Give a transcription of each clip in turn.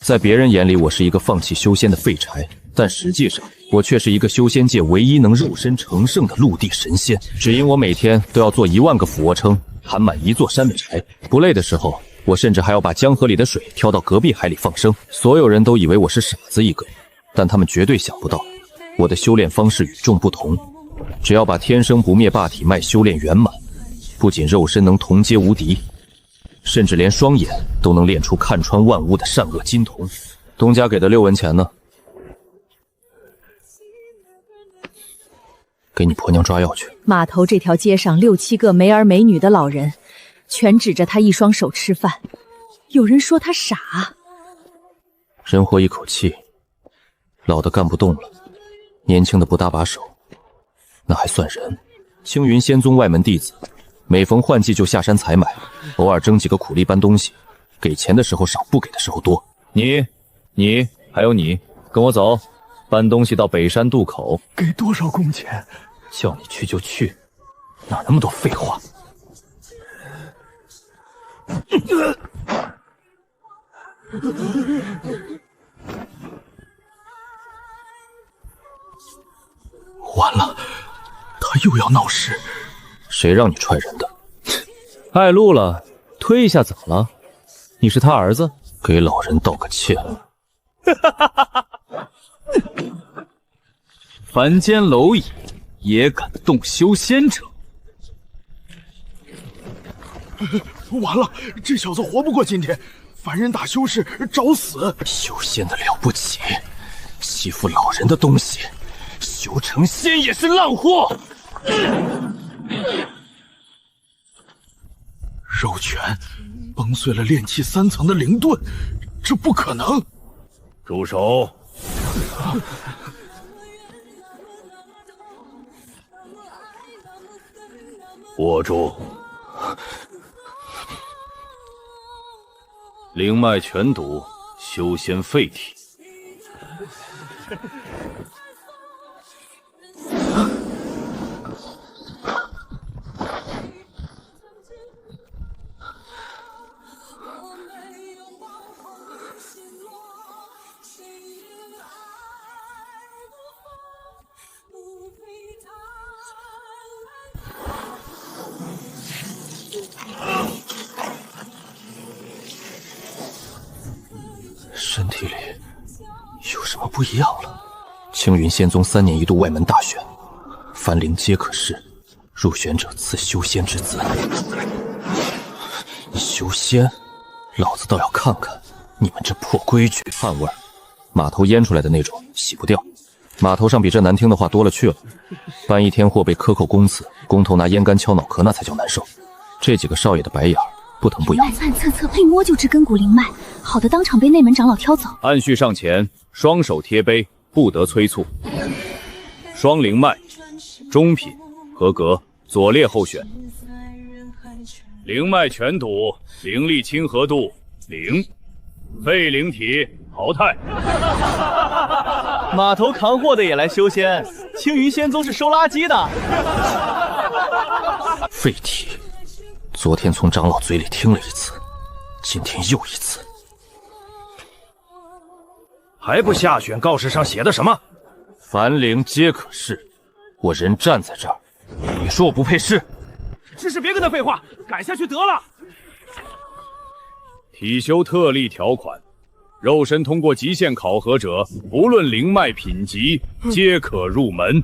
在别人眼里，我是一个放弃修仙的废柴，但实际上，我却是一个修仙界唯一能肉身成圣的陆地神仙。只因我每天都要做1万个俯卧撑，含满1座山的柴，不累的时候，我甚至还要把江河里的水挑到隔壁海里放生。所有人都以为我是傻子一个，但他们绝对想不到，我的修炼方式与众不同。只要把天生不灭霸体脉修炼圆满，不仅肉身能同阶无敌，甚至连双眼都能练出看穿万物的善恶金瞳。东家给的6文钱呢？给你婆娘抓药去。码头这条街上6、7个没儿没女的老人，全指着他一双手吃饭。有人说他傻。人活一口气，老的干不动了，年轻的不搭把手，那还算人？青云仙宗外门弟子，每逢换季就下山采买，偶尔争几个苦力搬东西，给钱的时候少，不给的时候多。你还有你，跟我走，搬东西到北山渡口。给多少工钱？叫你去就去，哪那么多废话？完了，他又要闹事。谁让你踹人的？碍路了，推一下怎么了？你是他儿子，给老人道个歉。凡间蝼蚁也敢动修仙者？完了，这小子活不过今天。凡人打修士找死。修仙的了不起，欺负老人的东西，修成仙也是烂货。肉拳崩碎了炼气3层的灵盾，这不可能！住手！握住！灵脉全堵，修仙废体。身体里有什么不一样了？青云仙宗3年1度外门大选，凡灵皆可试，入选者赐修仙之资。修仙，老子倒要看看你们这破规矩。汗味儿，码头腌出来的那种，洗不掉。码头上比这难听的话多了去了。搬一天货被克扣工资，工头拿烟杆敲脑壳，那才叫难受。这几个少爷的白眼儿不疼不痒。脉窜测一摸就知根骨灵脉，好的当场被内门长老挑走。按序上前，双手贴碑，不得催促。双灵脉，中品，合格，左列候选。灵脉全堵，灵力亲和度0，废灵体淘汰。码头扛货的也来修仙，青云仙宗是收垃圾的。废体，昨天从长老嘴里听了一次，今天又一次。还不下选告示上写的什么？凡灵皆可试。我人站在这儿，你说我不配试？试别跟他废话，改下去得了。体修特例条款：肉身通过极限考核者，不论灵脉品级，皆可入门。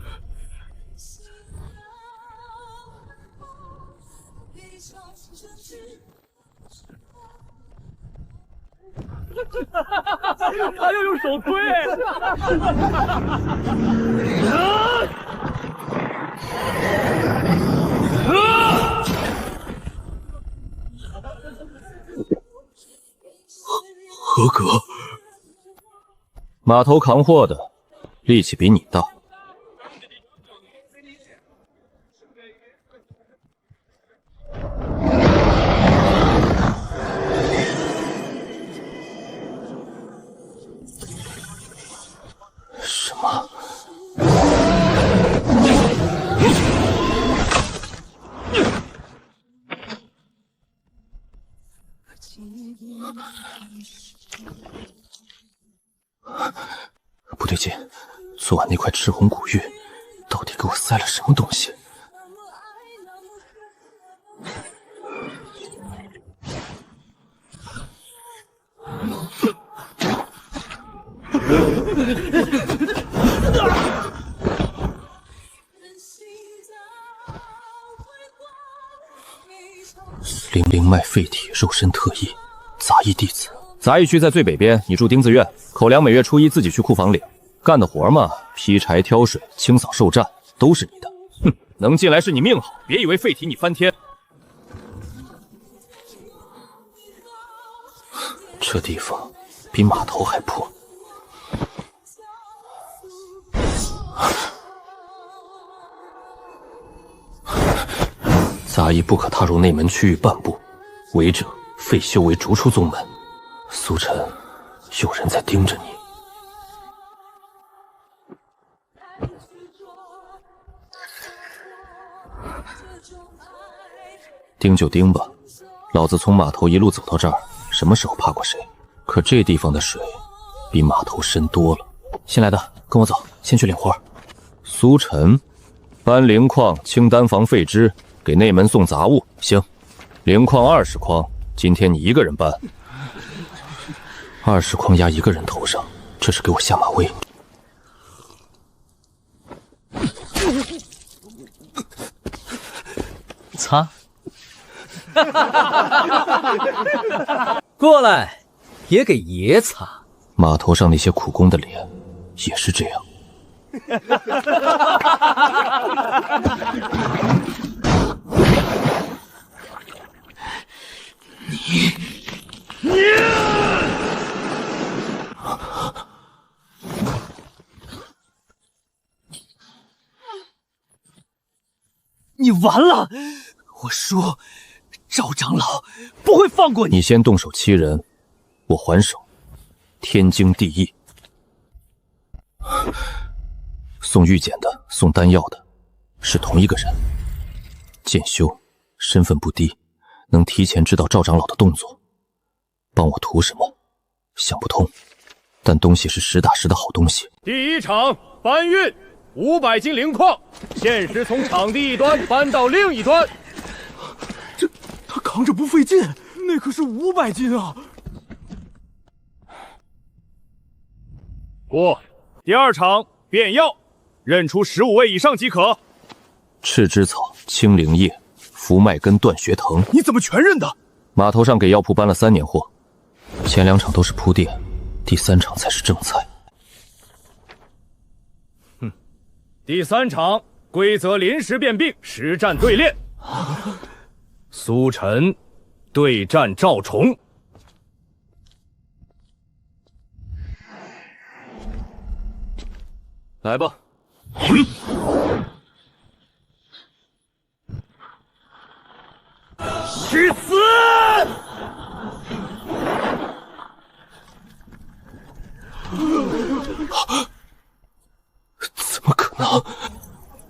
他又用手推。合格。码头扛货的力气比你大。什么？对劲，昨晚那块赤红古玉到底给我塞了什么东西？灵脉废体肉身特异，杂役弟子。杂役区在最北边，你住丁字院，口粮每月初一自己去库房领。干的活嘛，劈柴、挑水、清扫兽战，都是你的。哼，能进来是你命好，别以为废体你翻天。这地方比码头还破。杂役不可踏入内门区域半步，违者废修为，逐出宗门。苏晨，有人在盯着你。盯就盯吧，老子从码头一路走到这儿，什么时候怕过谁？可这地方的水比码头深多了。新来的，跟我走，先去领活。苏晨，搬灵矿清丹房废脂，给内门送杂物。行，灵矿20筐，今天你一个人搬。20筐压一个人头上，这是给我下马威。擦。过来，也给爷擦。码头上那些苦工的脸也是这样。你完了！我说，赵长老不会放过你。你先动手欺人，我还手。天经地义。送玉简的，送丹药的，是同一个人。剑修，身份不低，能提前知道赵长老的动作。帮我图什么？想不通。但东西是实打实的好东西。第一场搬运500斤灵矿，限时从场地一端搬到另一端。这他扛着不费劲，那可是500斤啊！过。第二场变药，认出15位以上即可。赤芝草、青灵叶、福脉根、断穴藤，你怎么全认的？码头上给药铺搬了3年货，前2场都是铺垫，第3场才是正菜。第3场规则临时变兵，实战对练。苏晨对战赵崇。来吧。去死！怎么可能？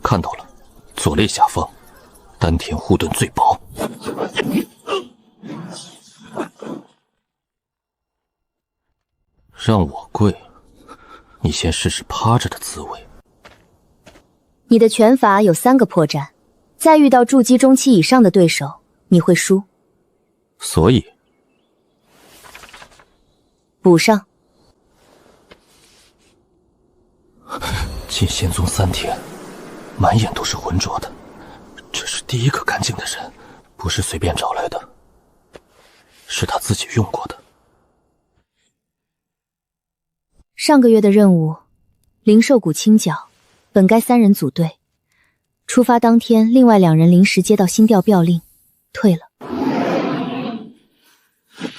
看到了，左肋下方，丹田护盾最薄。让我跪，你先试试趴着的滋味。你的拳法有3个破绽，再遇到筑基中期以上的对手，你会输。所以补上。进仙宗3天，满眼都是浑浊的，这是第一个干净的人，不是随便找来的，是他自己用过的。上个月的任务，灵兽谷清剿，本该3人组队。出发当天，另外2人临时接到新调调令，退了。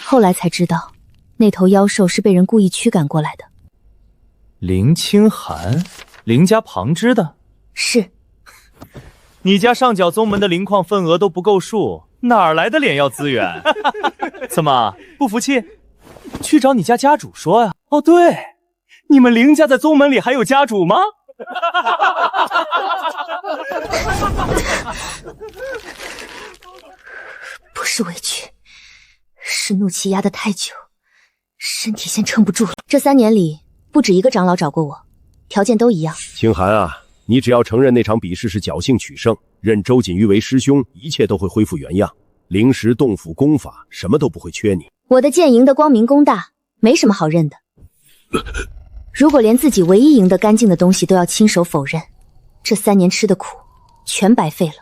后来才知道，那头妖兽是被人故意驱赶过来的。林清寒，林家旁支的？是。你家上角宗门的灵矿份额都不够数，哪儿来的炼药资源？怎么不服气？去找你家家主说呀。哦，对，你们林家在宗门里还有家主吗？不是委屈，是怒气压得太久，身体先撑不住了。这3年里，不止一个长老找过我，条件都一样。清寒啊，你只要承认那场比试是侥幸取胜，认周锦瑜为师兄，一切都会恢复原样。灵石洞府功法什么都不会缺你。我的剑赢得光明公大，没什么好认的。如果连自己唯一赢得干净的东西都要亲手否认，这3年吃的苦全白费了。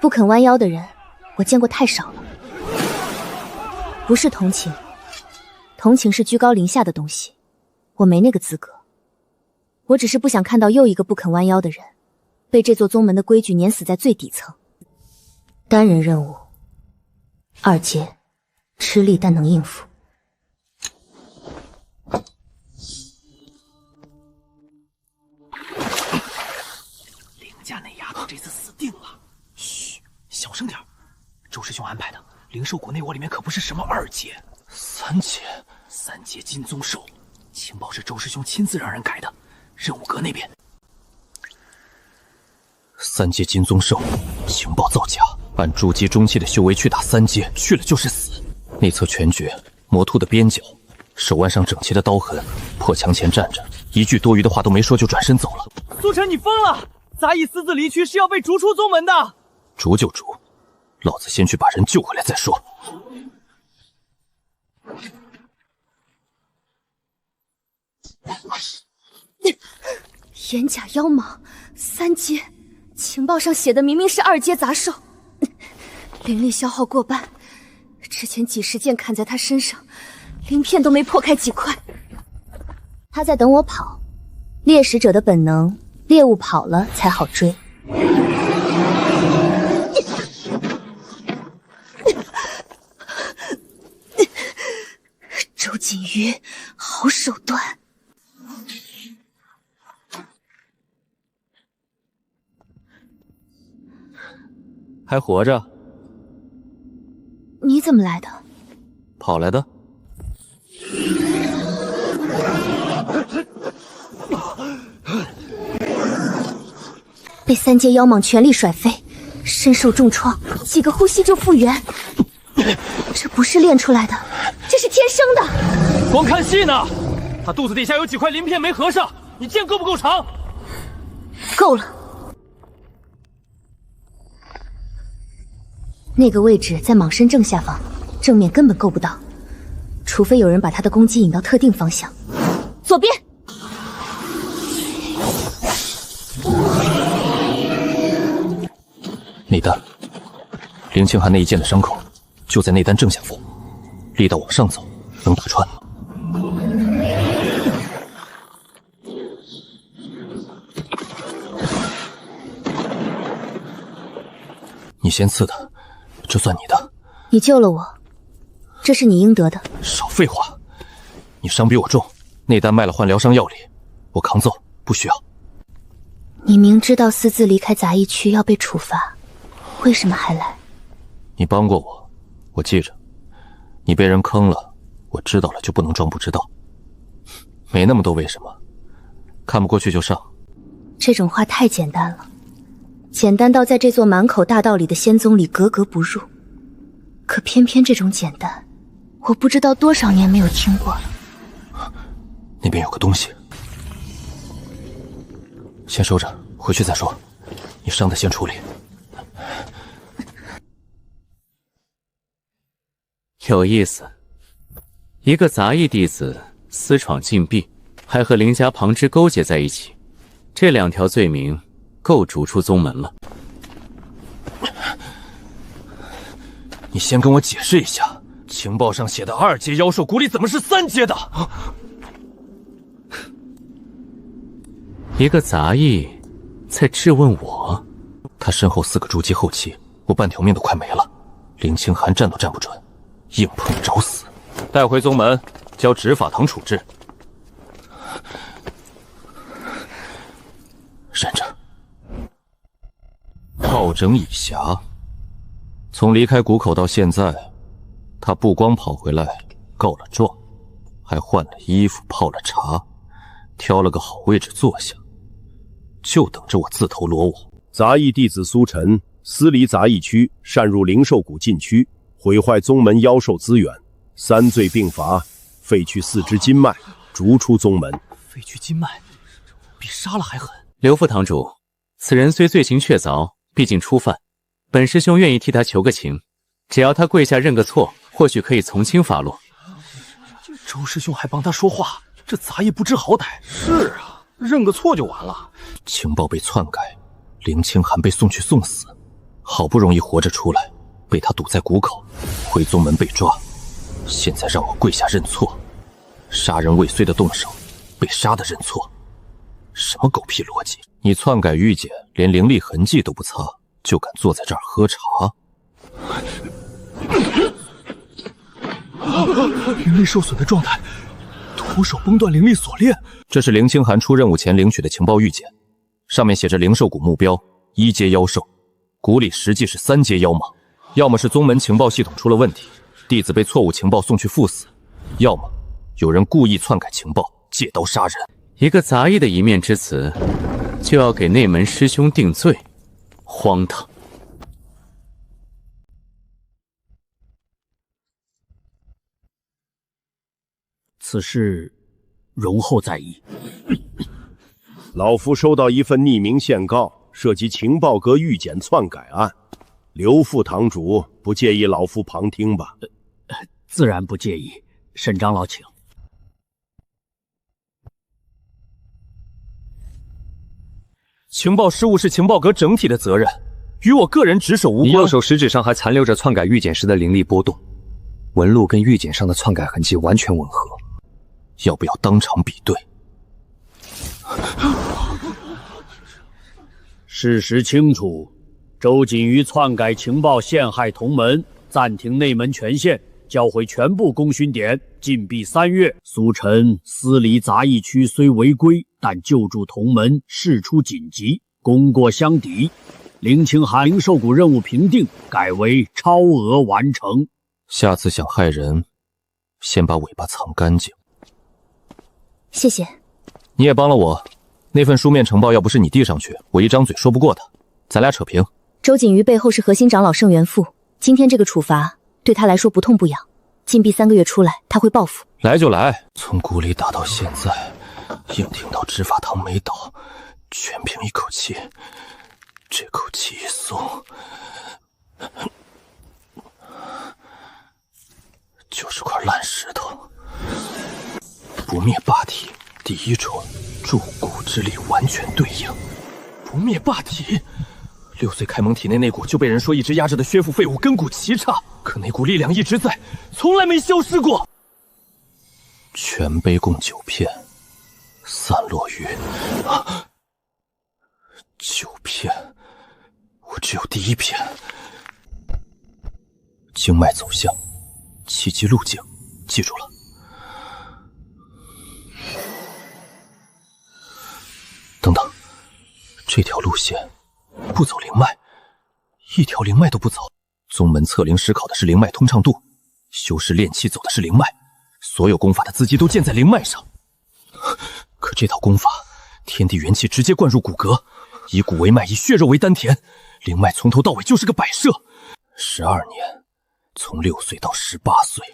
不肯弯腰的人，我见过太少了。不是同情，同情是居高临下的东西，我没那个资格。我只是不想看到又一个不肯弯腰的人，被这座宗门的规矩碾死在最底层。单人任务，2阶，吃力但能应付。林家那丫头这次死定了。嘘，小声点。周师兄安排的灵兽谷内窝里面可不是什么2阶、3阶，3阶金宗兽，情报是周师兄亲自让人改的。任务阁那边，3阶金宗兽，情报造假，按筑基中期的修为去打3阶，去了就是死。内侧全绝，魔兔的边角，手腕上整齐的刀痕，破墙前站着，一句多余的话都没说就转身走了。苏晨，你疯了！杂役私自离去是要被逐出宗门的。逐就逐，老子先去把人救回来再说。眼甲妖蟒，3阶，情报上写的明明是2阶杂兽，灵力消耗过半。之前几十剑砍在他身上，鳞片都没破开几块。他在等我跑，猎食者的本能，猎物跑了才好追。周锦瑜，好手段。还活着？你怎么来的？跑来的。被3阶妖蟒全力甩飞，身受重创，几个呼吸就复原。这不是练出来的，这是天生的。光看戏呢！他肚子底下有几块鳞片没合上，你剑够不够长？够了。那个位置在蟒身正下方，正面根本够不到，除非有人把他的攻击引到特定方向。左边。内丹，林清寒那一剑的伤口就在内丹正下方，力道往上走，能打穿。你先刺的，这算你的。你救了我，这是你应得的。少废话，你伤比我重，内丹卖了换疗伤药理，我扛揍，不需要。你明知道私自离开杂役区要被处罚，为什么还来？你帮过我，我记着。你被人坑了，我知道了就不能装不知道。没那么多为什么，看不过去就上。这种话太简单了，简单到在这座满口大道理的仙宗里格格不入。可偏偏这种简单，我不知道多少年没有听过了。那边有个东西，先收着，回去再说。你伤的先处理。有意思，一个杂役弟子私闯禁闭，还和林家旁支勾结在一起，这2条罪名够逐出宗门了。你先跟我解释一下，情报上写的2阶妖兽谷里怎么是3阶的？一个杂役在质问我？他身后4个筑基后期，我半条命都快没了。林清寒站都站不准，硬碰找死。带回宗门，交执法堂处置。忍着。炮整以暇。从离开谷口到现在，他不光跑回来告了状，还换了衣服，泡了茶，挑了个好位置坐下，就等着我自投罗网。杂役弟子苏晨私离杂役区，擅入灵兽谷禁区，毁坏宗门妖兽资源，3罪并罚，废去4支经脉，逐出宗门。废去经脉，比杀了还狠。刘副堂主，此人虽罪行确凿，毕竟初犯，本师兄愿意替他求个情，只要他跪下认个错，或许可以从轻发落。周师兄还帮他说话，这杂役不知好歹。是啊，认个错就完了。情报被篡改，林清寒被送去送死，好不容易活着出来，被他堵在谷口，回宗门被抓，现在让我跪下认错，杀人未遂的动手，被杀的认错，什么狗屁逻辑？你篡改玉简，连灵力痕迹都不擦，就敢坐在这儿喝茶？灵力受损的状态，徒手崩断灵力锁链。这是林清寒出任务前领取的情报玉简，上面写着灵兽谷目标1阶妖兽，谷里实际是3阶妖蟒。要么是宗门情报系统出了问题，弟子被错误情报送去赴死，要么有人故意篡改情报，借刀杀人。一个杂役的一面之词，就要给内门师兄定罪，荒唐！此事容后再议。老夫收到一份匿名线告，涉及情报阁玉简篡改案。刘副堂主不介意老夫旁听吧？自然不介意，沈长老请。情报失误是情报阁整体的责任，与我个人职守无关。你右手食指上还残留着篡改玉简时的灵力波动，纹路跟玉简上的篡改痕迹完全吻合。要不要当场比对？事实清楚，周瑾瑜篡改情报陷害同门，暂停内门权限，交回全部功勋点，禁闭3月。苏晨私离杂役区虽违规，但救助同门，事出紧急，功过相抵。林清寒灵兽谷任务评定，改为超额完成。下次想害人，先把尾巴藏干净。谢谢。你也帮了我，那份书面呈报要不是你递上去，我一张嘴说不过他，咱俩扯平。周瑾瑜背后是核心长老盛元富，今天这个处罚对他来说不痛不痒，禁闭3个月出来，他会报复。来就来，从谷里打到现在，硬挺到执法堂没倒，全凭一口气，这口气一松，就是块烂石头。不灭霸体第1重，筑谷之力完全对应。不灭霸体，6岁开蒙体内那股就被人说一直压着的削腹废物根骨奇差，可那股力量一直在，从来没消失过。全杯共9片，散落于9片，我只有第1片。经脉走向，契机路径，记住了。等等，这条路线不走灵脉，一条灵脉都不走。宗门测灵师考的是灵脉通畅度，修士炼气走的是灵脉，所有功法的资基都建在灵脉上。可这套功法，天地元气直接灌入骨骼，以骨为脉，以血肉为丹田，灵脉从头到尾就是个摆设。12年，从6岁到18岁，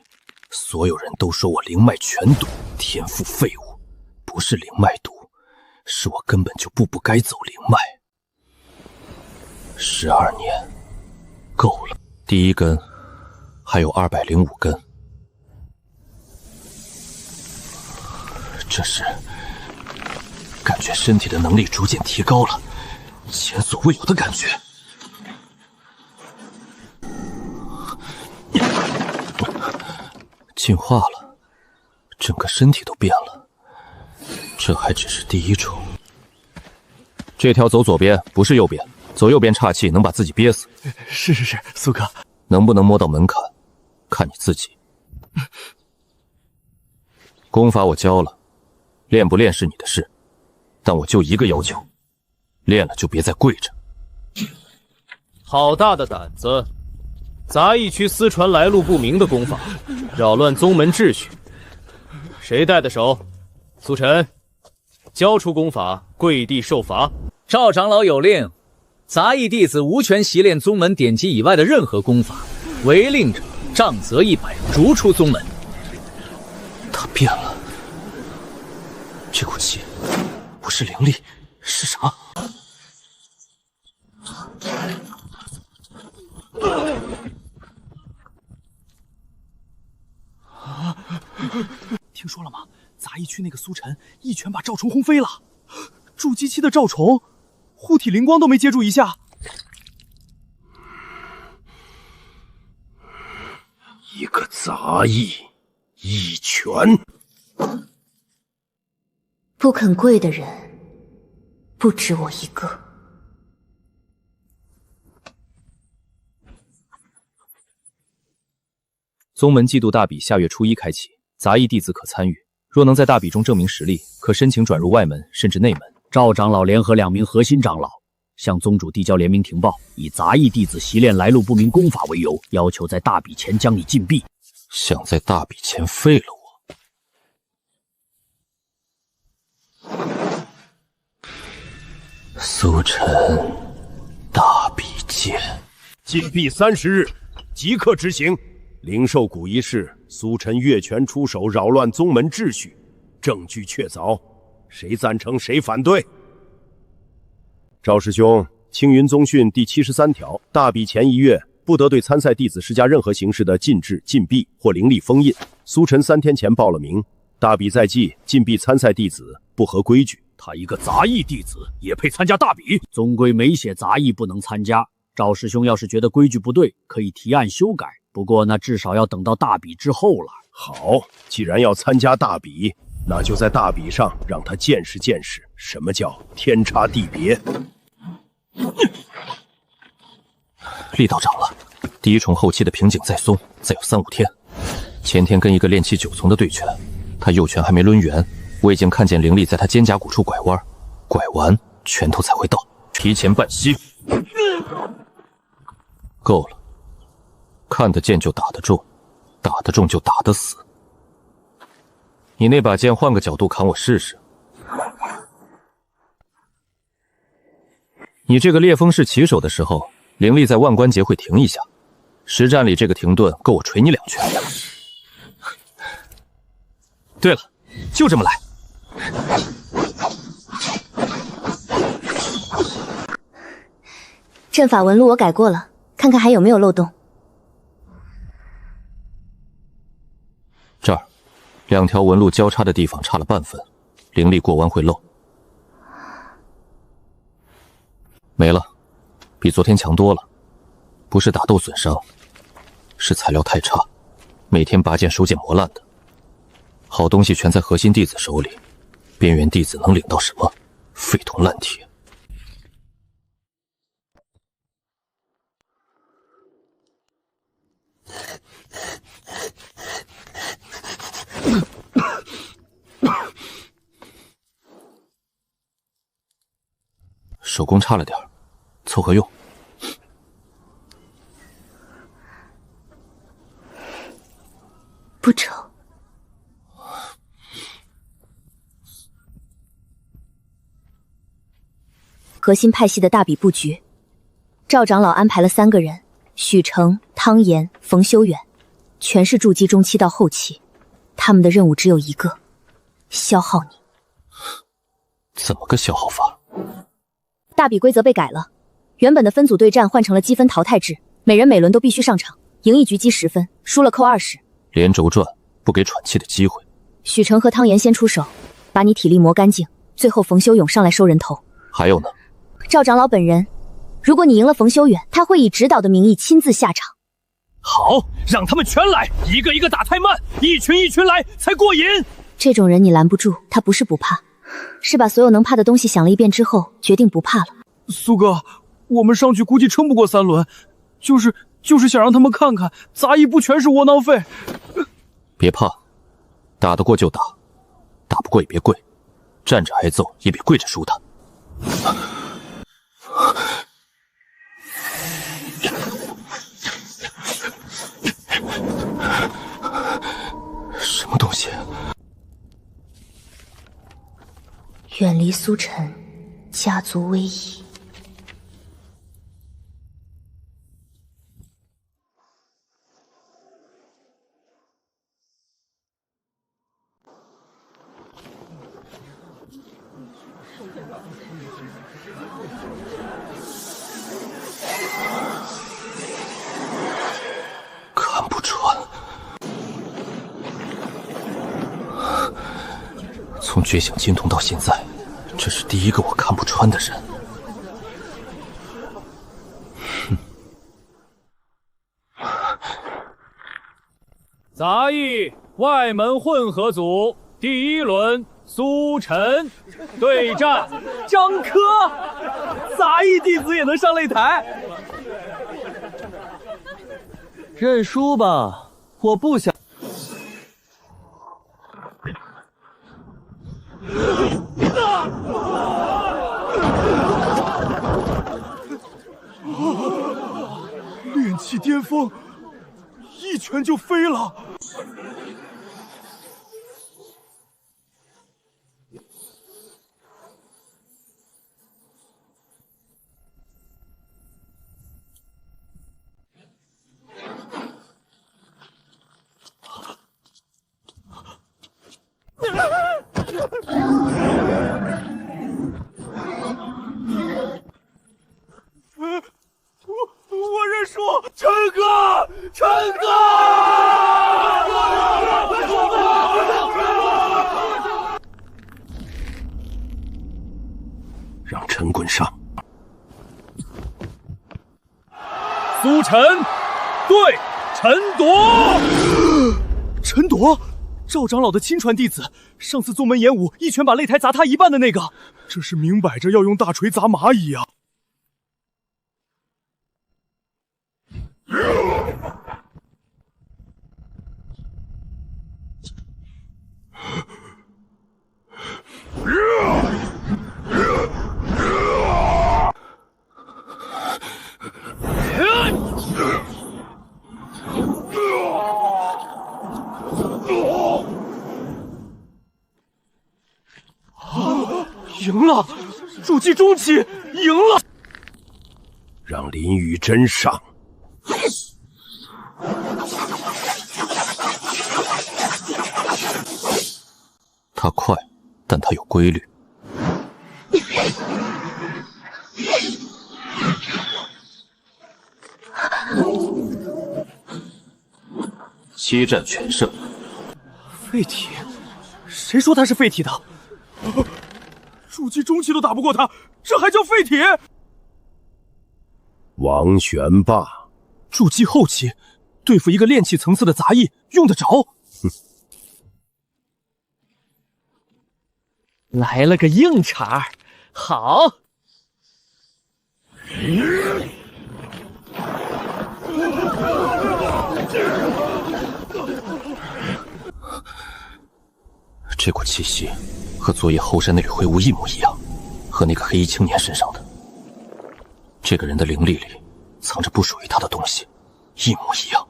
所有人都说我灵脉全堵，天赋废物，不是灵脉堵，是我根本就不该走灵脉。12年，够了。第1根，还有205根。这时，感觉身体的能力逐渐提高了，前所未有的感觉。进化了，整个身体都变了。这还只是第1重。这条走左边，不是右边。走右边岔气，能把自己憋死。是，苏哥。能不能摸到门槛，看你自己。功法我教了，练不练是你的事，但我就一个要求，练了就别再跪着。好大的胆子！杂役区私传来路不明的功法，扰乱宗门秩序。谁带的手？苏晨，交出功法，跪地受罚。赵长老有令，杂役弟子无权习练宗门典籍以外的任何功法，违令者杖责100，逐出宗门。他变了，这股气不是灵力，是什么？听说了吗？杂役区那个苏晨一拳把赵虫轰飞了。筑基期的赵虫，护体灵光都没接住一下。一个杂役，一拳。不肯跪的人，不止我一个。宗门季度大比下月初1开启，杂役弟子可参与。若能在大比中证明实力，可申请转入外门甚至内门。赵长老联合2名核心长老，向宗主递交联名庭报，以杂役弟子习练来路不明功法为由，要求在大比前将你禁闭。想在大比前废了我？苏晨，大比剑，禁闭30日，即刻执行。灵兽谷一事，苏晨越权出手，扰乱宗门秩序，证据确凿，谁赞成谁反对？赵师兄，青云宗训第73条，大比前1月不得对参赛弟子施加任何形式的禁制、禁闭或灵力封印。苏晨3天前报了名，大比在即，禁闭参赛弟子不合规矩。他一个杂役弟子也配参加大比？宗规没写杂役不能参加。赵师兄要是觉得规矩不对，可以提案修改。不过那至少要等到大比之后了。好，既然要参加大比，那就在大比上让他见识见识什么叫天差地别。力道涨了，第一重后期的瓶颈再松，再有3、5天。前天跟一个练气9重的对拳，他右拳还没抡圆，我已经看见灵力在他肩胛骨处拐弯，拐完拳头才会到，提前半息。够了，看得见就打得中，打得中就打得死。你那把剑换个角度砍我试试。你这个烈风式起手的时候，灵力在腕关节会停一下，实战里这个停顿够我捶你2拳。对了，就这么来。阵法纹路我改过了，看看还有没有漏洞。这儿2条纹路交叉的地方差了半分，灵力过弯会漏。没了，比昨天强多了。不是打斗损伤，是材料太差，每天拔剑收剑磨烂的。好东西全在核心弟子手里，边缘弟子能领到什么？废铜烂铁。手工差了点，凑合用。不丑。核心派系的大比布局，赵长老安排了3个人：许成、汤岩、冯修远，全是筑基中期到后期。他们的任务只有一个：消耗你。怎么个消耗法？大比规则被改了，原本的分组对战换成了积分淘汰制，每人每轮都必须上场，赢一局积10分，输了扣20。连轴转，不给喘气的机会。许成和汤岩先出手，把你体力磨干净，最后冯修勇上来收人头。还有呢？赵长老本人，如果你赢了冯修远，他会以指导的名义亲自下场。好，让他们全来，一个一个打太慢，一群一群来才过瘾。这种人你拦不住，他不是不怕，是把所有能怕的东西想了一遍之后，决定不怕了。苏哥，我们上去估计撑不过3轮，就是想让他们看看，杂役不全是窝囊废。别怕，打得过就打，打不过也别跪，站着挨揍也比跪着输他。什么东西？远离苏晨，家族威仪。从觉醒精通到现在，这是第一个我看不穿的人。杂役外门混合组第一轮，苏晨对战张科，杂役弟子也能上擂台？认输吧，我不想。炼气巅峰，一拳就飞了。我认输，陈哥，陈哥！让陈滚上。苏晨对陈铎，陈铎，赵长老的亲传弟子，上次宗门演武一拳把擂台砸他一半的那个，这是明摆着要用大锤砸蚂蚁啊！赢了，筑基中期赢了。让林雨真上。他快，但他有规律。7战全胜。废体？谁说他是废体的？筑基中期都打不过他，这还叫废体？王玄霸，筑基后期对付一个炼气层次的杂役，用得着？来了个硬茬，好。这股气息和昨夜后山那缕灰雾一模一样，和那个黑衣青年身上的。这个人的灵力里藏着不属于他的东西，一模一样。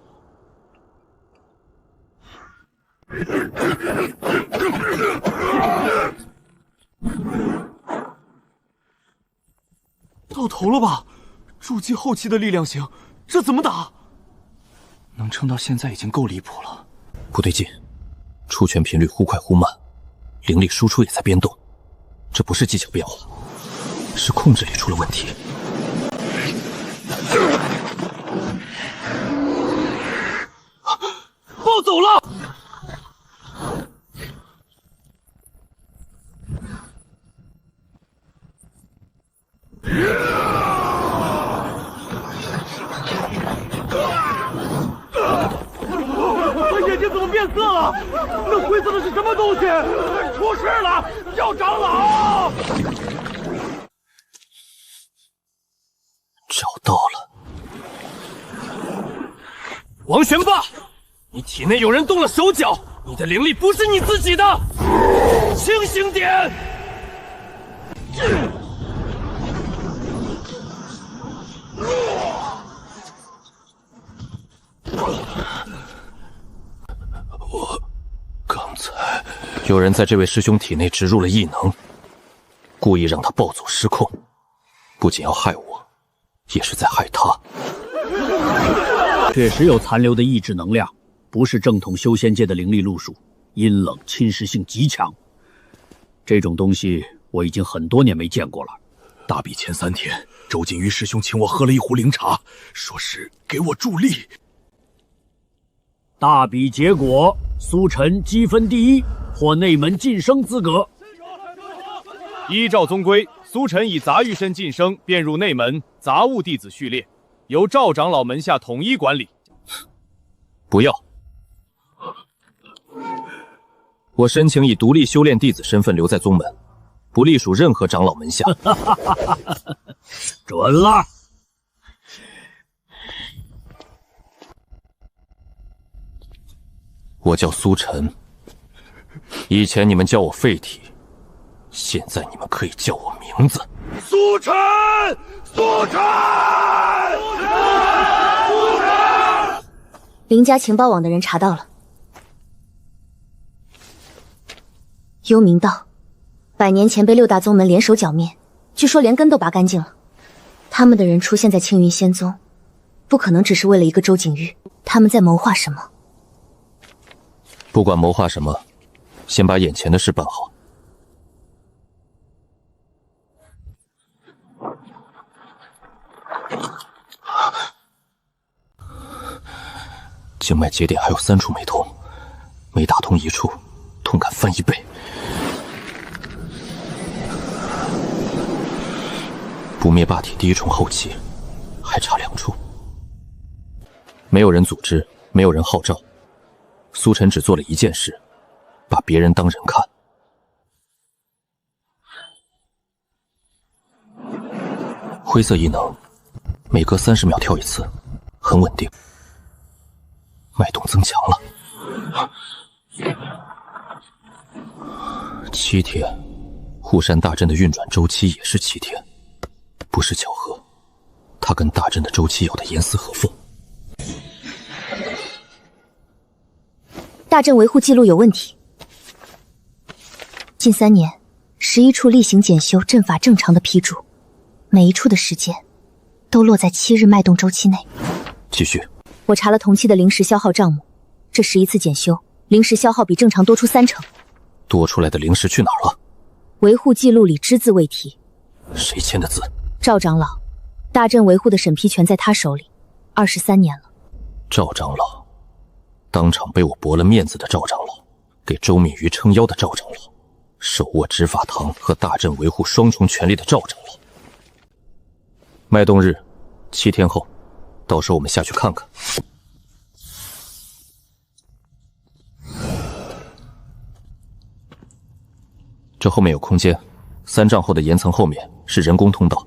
到头了吧？筑基后期的力量型，这怎么打？能撑到现在已经够离谱了。不对劲，出拳频率忽快忽慢，灵力输出也在变动。这不是技巧变化，是控制力出了问题。暴走了！眼睛怎么变色了？那灰色的是什么东西？出事了！赵长老！找到了。王玄霸，你体内有人动了手脚，你的灵力不是你自己的，清醒点！刚才有人在这位师兄体内植入了异能，故意让他暴走失控，不仅要害我，也是在害他。确实有残留的意志能量，不是正统修仙界的灵力路数，阴冷侵蚀性极强。这种东西我已经很多年没见过了。大比前3天，周锦瑜师兄请我喝了一壶灵茶，说是给我助力。大比结果，苏晨积分第1，获内门晋升资格。依照宗规，苏晨以杂玉身晋升，便入内门杂物弟子序列，由赵长老门下统一管理。不要！我申请以独立修炼弟子身份留在宗门，不隶属任何长老门下。准了。我叫苏晨，以前你们叫我废体，现在你们可以叫我名字。苏晨，苏晨，苏晨！林家情报网的人查到了，幽冥道100年前被6大宗门联手剿灭，据说连根都拔干净了。他们的人出现在青云仙宗，不可能只是为了一个周景玉，他们在谋划什么？不管谋划什么，先把眼前的事办好。经脉节点还有3处没通，每打通1处，痛感翻1倍。不灭霸体第1重后期，还差2处。没有人组织，没有人号召。苏晨只做了一件事，把别人当人看。灰色异能，每隔30秒跳1次，很稳定。脉动增强了。7天，护山大阵的运转周期也是7天，不是巧合，它跟大阵的周期有的严丝合缝。大阵维护记录有问题。近3年，11处例行检修阵法正常的批注，每一处的时间都落在7日脉动周期内。继续。我查了同期的灵石消耗账目，这11次检修，灵石消耗比正常多出3成。多出来的灵石去哪儿了？维护记录里只字未提。谁签的字？赵长老，大阵维护的审批权在他手里，23年了。赵长老。当场被我驳了面子的赵长老，给周敏瑜撑腰的赵长老，手握执法堂和大阵维护双重权力的赵长老。脉动日7天后，到时候我们下去看看。这后面有空间，3丈后的岩层后面是人工通道，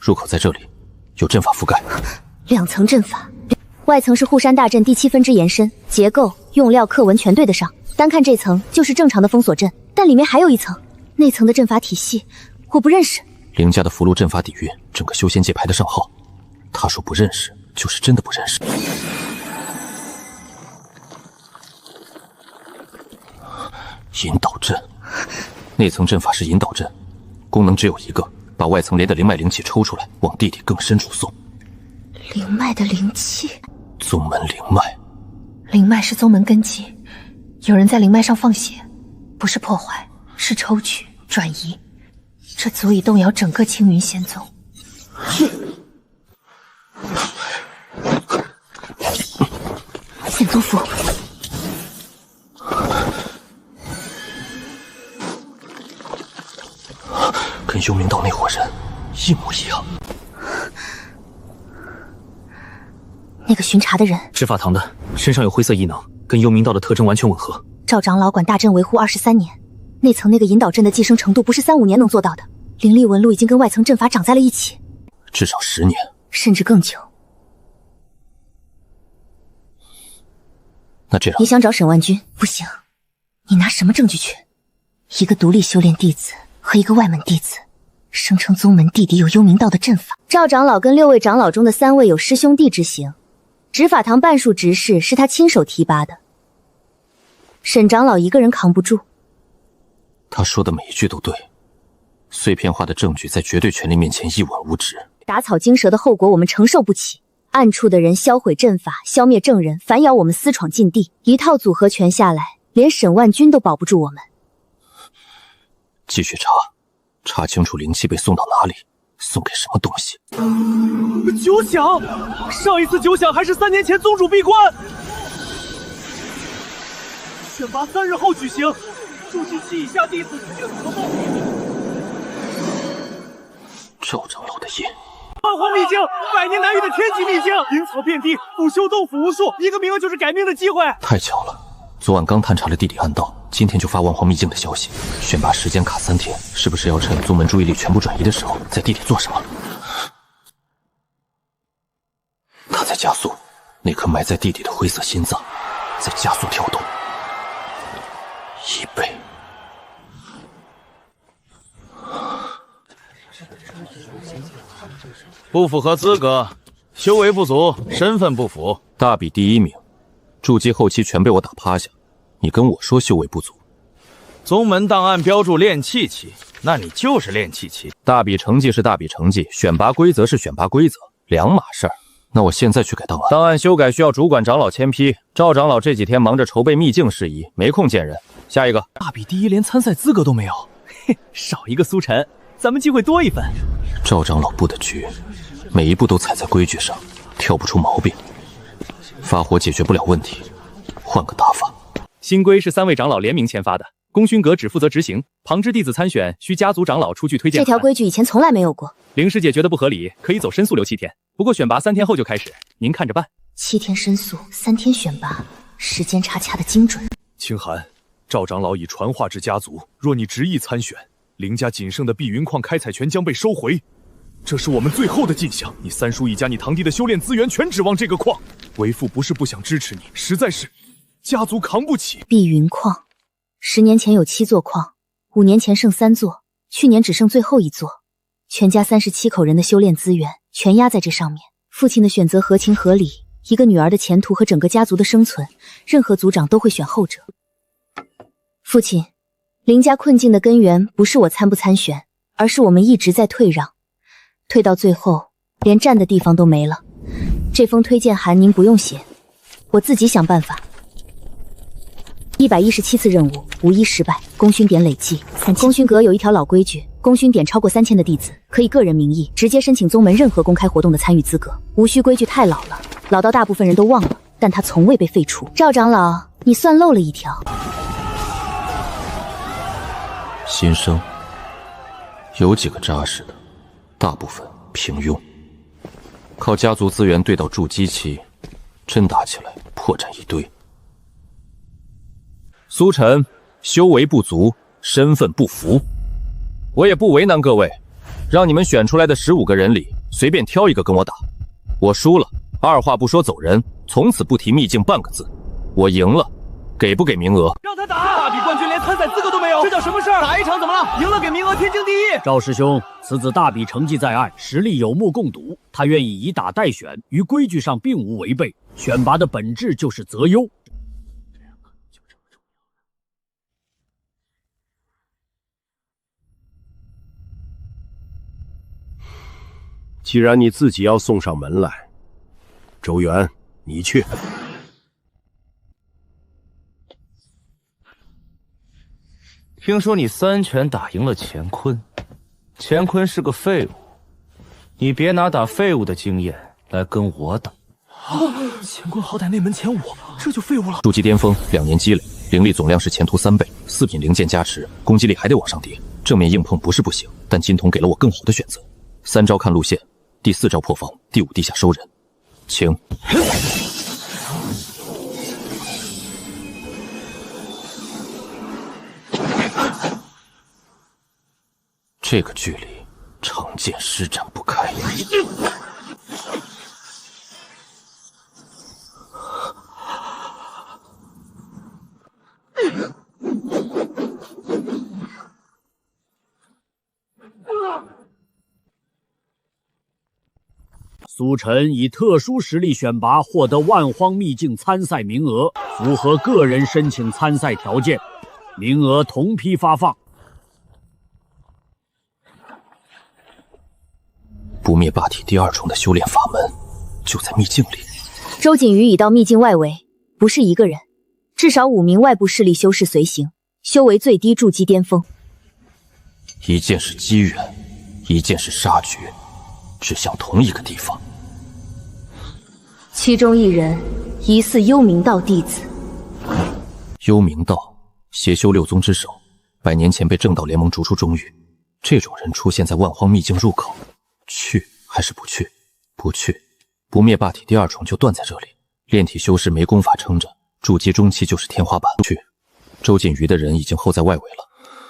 入口在这里，有阵法覆盖。2层阵法。外层是护山大阵第7分支延伸，结构、用料、刻纹全对得上。单看这层就是正常的封锁阵，但里面还有一层，那层的阵法体系我不认识。凌家的符箓阵法底蕴，整个修仙界排得上号。他说不认识，就是真的不认识。引导阵，那层阵法是引导阵，功能只有一个，把外层连的灵脉灵气抽出来，往地底更深处送。灵脉的灵气。宗门灵脉，灵脉是宗门根基，有人在灵脉上放血，不是破坏，是抽取转移，这足以动摇整个青云仙宗。剑宗符，跟幽冥道那伙人一模一样。那个巡查的人，执法堂的，身上有灰色异能，跟幽冥道的特征完全吻合。赵长老管大阵维护23年，内层那个引导阵的寄生程度不是3-5年能做到的，灵力纹路已经跟外层阵法长在了一起，至少10年，甚至更久。那这样，你想找沈万军？不行，你拿什么证据去？一个独立修炼弟子和一个外门弟子，声称宗门地底有幽冥道的阵法。赵长老跟6位长老中的3位有师兄弟之行，执法堂半数执事是他亲手提拔的，沈长老一个人扛不住。他说的每一句都对，碎片化的证据在绝对权力面前一文无值。打草惊蛇的后果我们承受不起，暗处的人销毁阵法，消灭证人，反咬我们私闯禁地，一套组合拳下来，连沈万军都保不住我们。继续查，查清楚灵气被送到哪里，送给什么东西。九响，上一次九响还是3年前宗主闭关。选拔3日后举行，助期期以下弟子均可报名。赵长老的印。万皇秘境，百年难遇的天级秘境，灵草遍地，腐朽豆腐无数，一个名额就是改命的机会。太巧了，昨晚刚探查了地理暗道，今天就发万皇秘境的消息。选拔时间卡3天，是不是要趁宗门注意力全部转移的时候，在地里做什么？他在加速，那颗埋在地底的灰色心脏在加速跳动。1倍。不符合资格，修为不足，身份不符。大比第1名，筑基后期全被我打趴下，你跟我说修为不足？宗门档案标注炼气期，那你就是炼气期。大比成绩是大比成绩，选拔规则是选拔规则，两码事儿。那我现在去改档案。档案修改需要主管长老签批，赵长老这几天忙着筹备秘境事宜，没空见人。下一个，大比第1连参赛资格都没有，嘿，少一个苏晨，咱们机会多一分。赵长老布的局，每一步都踩在规矩上，挑不出毛病。发火解决不了问题，换个打法。新规是3位长老联名签发的，功勋阁只负责执行，旁支弟子参选需家族长老出具推荐函。这条规矩以前从来没有过。灵师姐觉得不合理，可以走申诉留7天，不过选拔3天后就开始，您看着办。7天申诉，3天选拔，时间差掐得精准。清寒，赵长老已传话至家族，若你执意参选，灵家仅剩的碧云矿开采权将被收回。这是我们最后的进项，你三叔一家、你堂弟的修炼资源全指望这个矿。为父不是不想支持你，实在是家族扛不起。碧云矿，10年前有7座矿，5年前剩3座，去年只剩最后1座，全家37口人的修炼资源全压在这上面。父亲的选择合情合理，一个女儿的前途和整个家族的生存，任何族长都会选后者。父亲，林家困境的根源不是我参不参选，而是我们一直在退让，退到最后连站的地方都没了。这封推荐函您不用写，我自己想办法。117次任务无一失败，功勋点累计3000。功勋阁有一条老规矩，功勋点超过3000的弟子可以个人名义直接申请宗门任何公开活动的参与资格。无需规矩太老了，老到大部分人都忘了，但它从未被废除。赵长老，你算漏了一条。新生有几个扎实的，大部分平庸。靠家族资源对到筑基期，真打起来破绽一堆。苏晨修为不足，身份不符，我也不为难各位，让你们选出来的15个人里随便挑一个跟我打。我输了，二话不说走人，从此不提秘境半个字。我赢了，给不给名额？让他打！大比冠军连参赛资格都没有，这叫什么事儿？打一场怎么了？赢了给名额，天经地义。赵师兄，此子大比成绩在案，实力有目共睹，他愿意以打代选，于规矩上并无违背。选拔的本质就是择优。既然你自己要送上门来，周元，你去。听说你3拳打赢了乾坤，乾坤是个废物，你别拿打废物的经验来跟我打。乾坤好歹内门前5，这就废物了。筑基巅峰2年积累，灵力总量是前途3倍，4品灵剑加持，攻击力还得往上叠。正面硬碰不是不行，但金童给了我更好的选择。3招看路线，第4招破防，第5地下收人，请。这个距离，长剑施展不开。苏晨以特殊实力选拔获得万荒秘境参赛名额，符合个人申请参赛条件，名额同批发放。不灭霸体第2重的修炼法门，就在秘境里。周瑾瑜已到秘境外围，不是一个人，至少5名外部势力修士随行，修为最低筑基巅峰。一件是机缘，一件是杀绝，指向同一个地方。其中一人疑似幽冥道弟子。幽冥道，邪修6宗之首，100年前被正道联盟逐出中域。这种人出现在万荒秘境入口，去还是不去？不去，不灭霸体第2重就断在这里。炼体修士没功法撑着，筑基中期就是天花板。去，周锦瑜的人已经候在外围了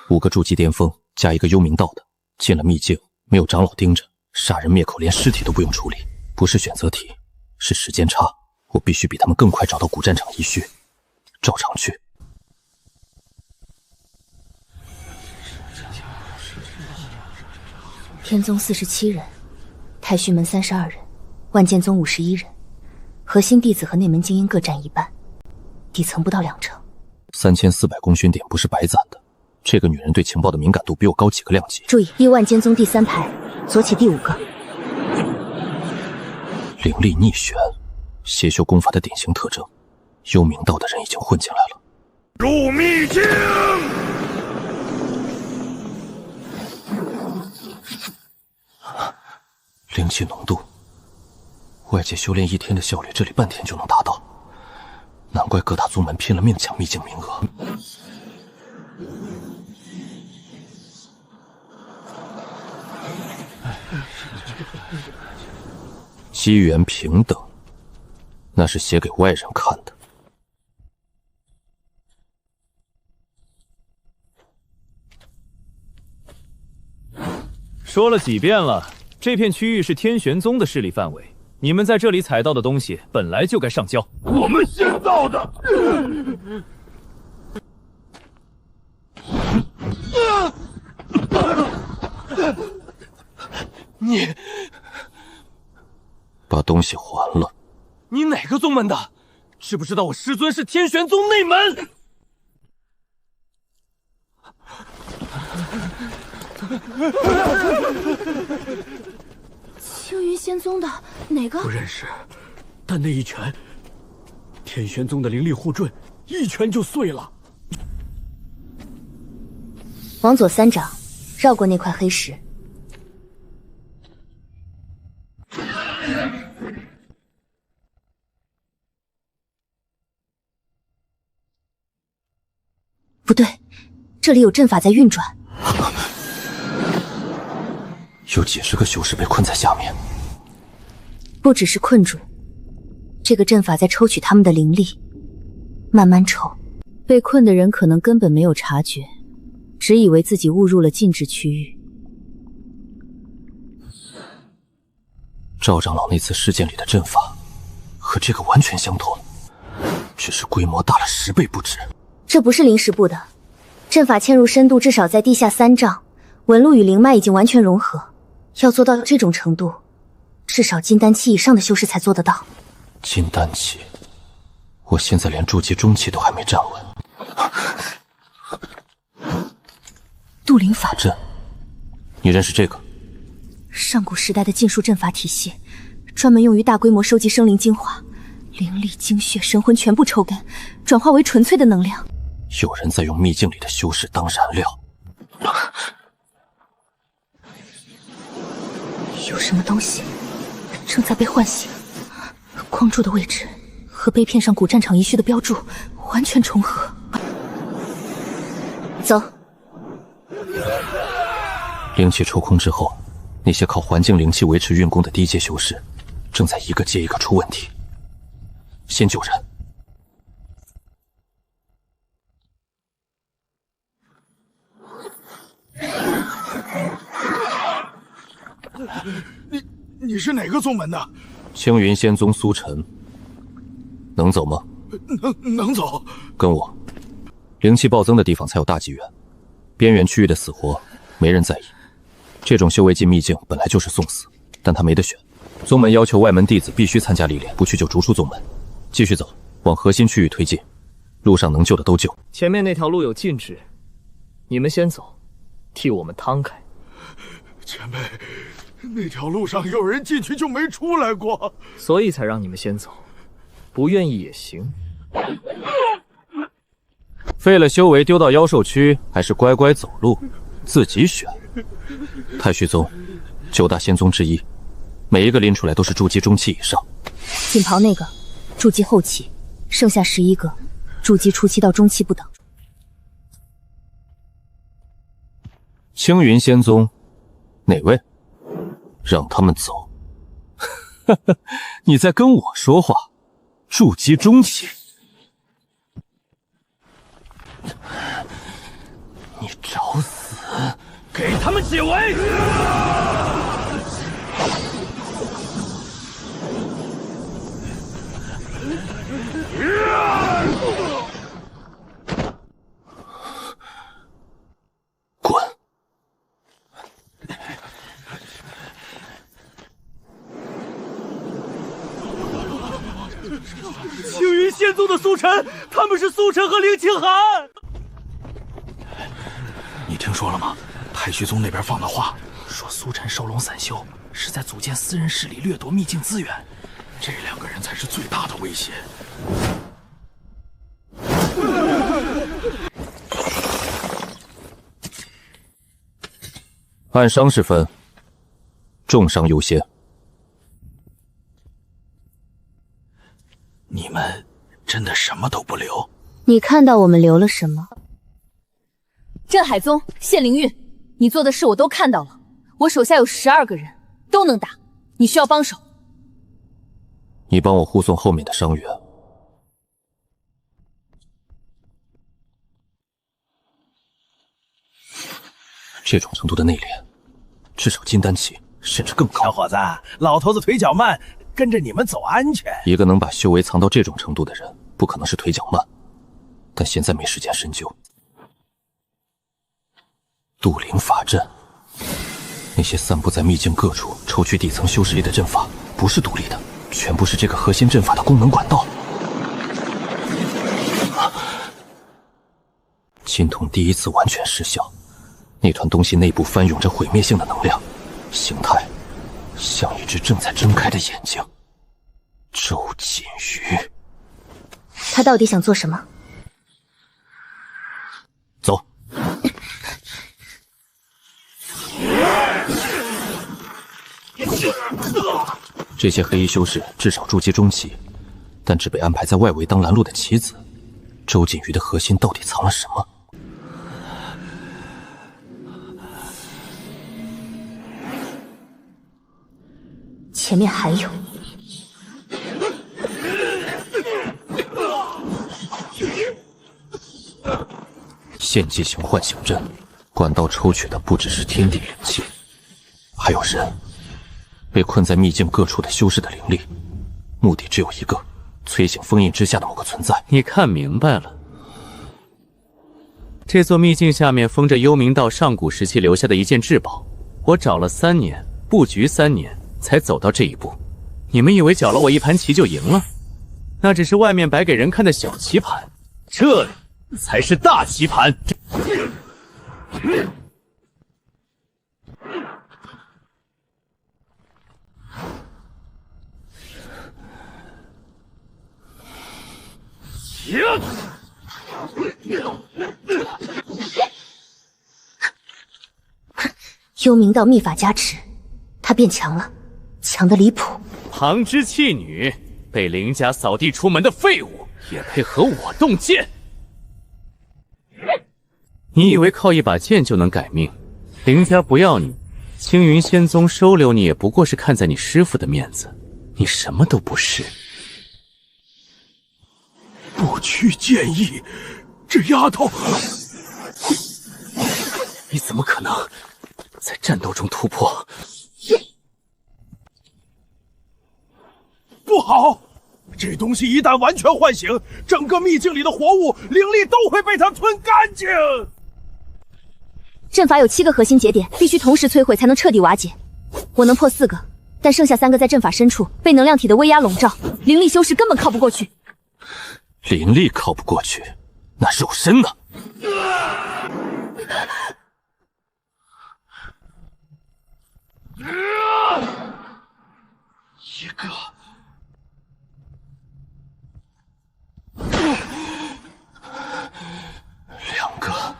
，5个筑基巅峰加一个幽冥道的，进了秘境，没有长老盯着，杀人灭口，连尸体都不用处理。不是选择题，是时间差。我必须比他们更快找到古战场遗墟。照常去。天宗47人，太虚门32人，万剑宗51人，核心弟子和内门精英各占1半，底层不到2成。3400功勋点不是白攒的，这个女人对情报的敏感度比我高几个量级。注意，第万剑宗第3排，左起第5个。灵力逆旋，邪修功法的典型特征。幽冥道的人已经混进来了。入秘境。灵气浓度，外界修炼1天的效率，这里半天就能达到。难怪各大宗门拼了命抢秘境名额。机缘平等，那是写给外人看的。说了几遍了，这片区域是天玄宗的势力范围，你们在这里采到的东西本来就该上交。我们先到的。你把东西还了。你哪个宗门的？知不知道我师尊是天玄宗内门？青云仙宗的哪个？不认识，但那一拳，天玄宗的灵力护盾一拳就碎了。往左3掌，绕过那块黑石。不对，这里有阵法在运转。有几10个修士被困在下面。不只是困住，这个阵法在抽取他们的灵力，慢慢抽。被困的人可能根本没有察觉，只以为自己误入了禁制区域。赵长老那次事件里的阵法和这个完全相同，只是规模大了10倍不止。这不是临时布的，阵法嵌入深度至少在地下3丈，纹路与灵脉已经完全融合。要做到这种程度，至少金丹期以上的修士才做得到。金丹期，我现在连筑基中期都还没站稳。渡灵法阵，你认识这个？上古时代的禁术阵法体系，专门用于大规模收集生灵精华，灵力、精血、神魂全部抽干，转化为纯粹的能量。有人在用秘境里的修士当燃料。有什么东西正在被唤醒，光柱的位置和碑片上古战场遗墟的标注完全重合。走。灵气抽空之后，那些靠环境灵气维持运功的低阶修士，正在一个接一个出问题。先救人。你是哪个宗门的？青云仙宗苏晨。能走吗？能走。跟我。灵气暴增的地方才有大机缘，边缘区域的死活没人在意。这种修为进秘境本来就是送死，但他没得选。宗门要求外门弟子必须参加历练，不去就逐出宗门。继续走，往核心区域推进，路上能救的都救。前面那条路有禁制，你们先走，替我们趟开。前辈，那条路上有人进去就没出来过，所以才让你们先走。不愿意也行。废了修为丢到妖兽区，还是乖乖走路，自己选。太虚宗9大仙宗之一，每一个拎出来都是筑基中期以上。锦袍那个筑基后期，剩下11个筑基初期到中期不等。青云仙宗哪位？让他们走。你在跟我说话？筑基中期？你找死！给他们解围！滚！青云仙宗的苏晨，他们是苏晨和林清寒。你听说了吗？太虚宗那边放的话，说苏晨收拢散修，是在组建私人势力掠夺秘境资源，这2个人才是最大的威胁。按伤势分，重伤优先。你们真的什么都不留？你看到我们留了什么？镇海宗、谢灵运，你做的事我都看到了。我手下有12个人，都能打，你需要帮手。你帮我护送后面的伤员。这种程度的内敛，至少金丹期，甚至更高。小伙子，老头子腿脚慢，跟着你们走安全。一个能把修为藏到这种程度的人，不可能是腿脚慢，但现在没时间深究。杜灵法阵，那些散布在秘境各处、抽取底层修士力的阵法，不是独立的，全部是这个核心阵法的功能管道。金筒第一次完全失效，那团东西内部翻涌着毁灭性的能量，形态像一只正在睁开的眼睛。周锦瑜，他到底想做什么？走。这些黑衣修士至少筑基中期，但只被安排在外围当拦路的棋子。周锦瑜的核心到底藏了什么？前面还有。献祭型唤醒阵，管道抽取的不只是天地灵气，还有人。被困在秘境各处的修士的灵力，目的只有一个：催醒封印之下的某个存在。你看明白了，这座秘境下面封着幽冥道上古时期留下的一件至宝，我找了3年，布局3年，才走到这一步。你们以为搅了我一盘棋就赢了？那只是外面摆给人看的小棋盘，这里才是大棋盘。幽冥道秘法加持，他变强了，强得离谱。旁支弃女，被林家扫地出门的废物，也配和我动剑？你以为靠一把剑就能改命？林家不要你，青云仙宗收留你，也不过是看在你师父的面子，你什么都不是。不去剑意，这丫头，你怎么可能在战斗中突破？不好！这东西一旦完全唤醒，整个秘境里的活物灵力都会被它吞干净。阵法有7个核心节点，必须同时摧毁才能彻底瓦解。我能破4个，但剩下3个在阵法深处，被能量体的威压笼罩，灵力修士根本靠不过去。灵力靠不过去，那肉身呢？一个，两个，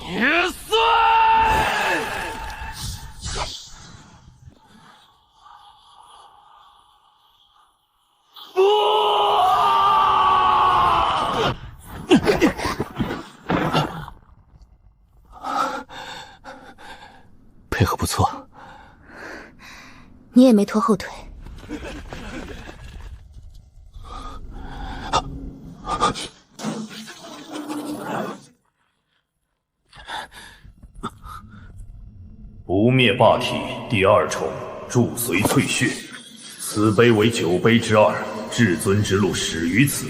也碎！配合你也没拖后腿。不灭霸体第二重，铸髓淬血。此碑为9碑之2，至尊之路始于此。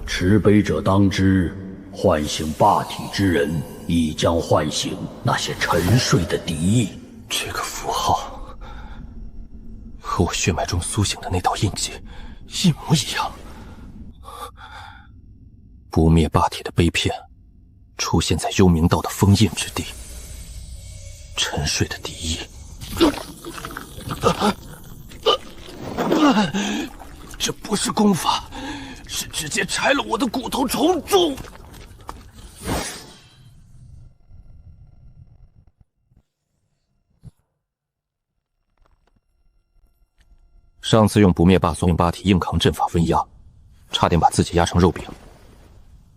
持碑者当知，唤醒霸体之人，亦将唤醒那些沉睡的敌意。这个符号和我血脉中苏醒的那道印记一模一样。不灭霸体的碑片出现在幽冥道的封印之地。沉睡的敌意，这不是功法，是直接拆了我的骨头重铸。上次用不灭霸松霸体硬扛阵法温压，差点把自己压成肉饼。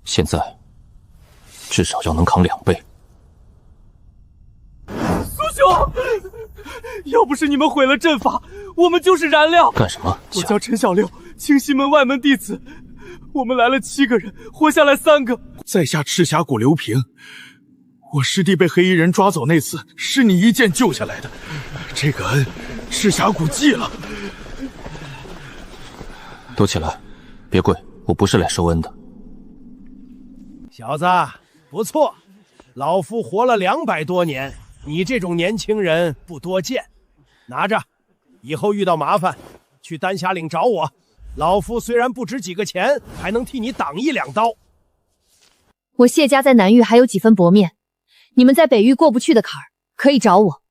现在至少要能扛2倍。兄，要不是你们毁了阵法，我们就是燃料。干什么？我叫陈小六，清溪门外门弟子。我们来了7个人，活下来3个。在下赤峡谷刘平，我师弟被黑衣人抓走那次，是你一剑救下来的，这个恩，赤峡谷记了。都起来，别跪，我不是来收恩的。小子，不错，老夫活了200多年。你这种年轻人不多见，拿着，以后遇到麻烦，去丹霞岭找我。老夫虽然不值几个钱，还能替你挡1、2刀。我谢家在南域还有几分薄面，你们在北域过不去的坎儿，可以找我。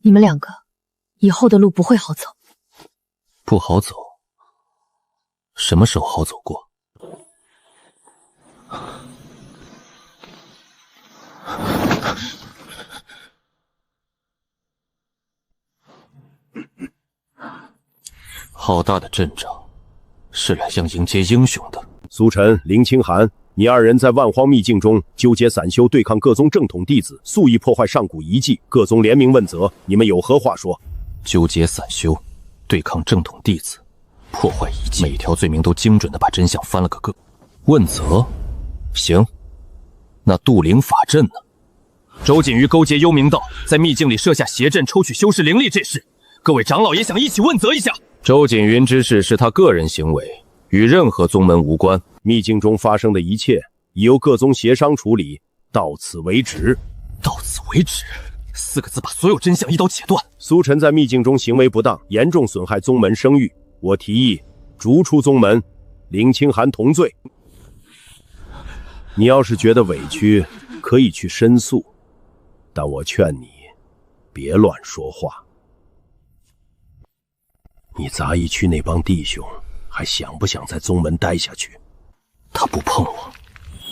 你们2个以后的路不会好走。不好走？什么时候好走过？好大的阵仗，是来将迎接英雄的。苏晨、林清寒，你2人在万荒秘境中纠结散修，对抗各宗正统弟子，素意破坏上古遗迹，各宗联名问责，你们有何话说？纠结散修，对抗正统弟子，破坏遗迹，每条罪名都精准地把真相翻了个个。问责？行，那渡灵法阵呢？周瑾瑜勾结幽冥道，在秘境里设下邪阵，抽取修士灵力这事，各位长老也想一起问责一下。周瑾云之事是他个人行为，与任何宗门无关。秘境中发生的一切，已由各宗协商处理，到此为止。到此为止，4个字把所有真相一刀切断。苏晨在秘境中行为不当，严重损害宗门声誉，我提议逐出宗门，林清寒同罪。你要是觉得委屈，可以去申诉，但我劝你别乱说话。你杂役区那帮弟兄还想不想在宗门待下去？他不碰我，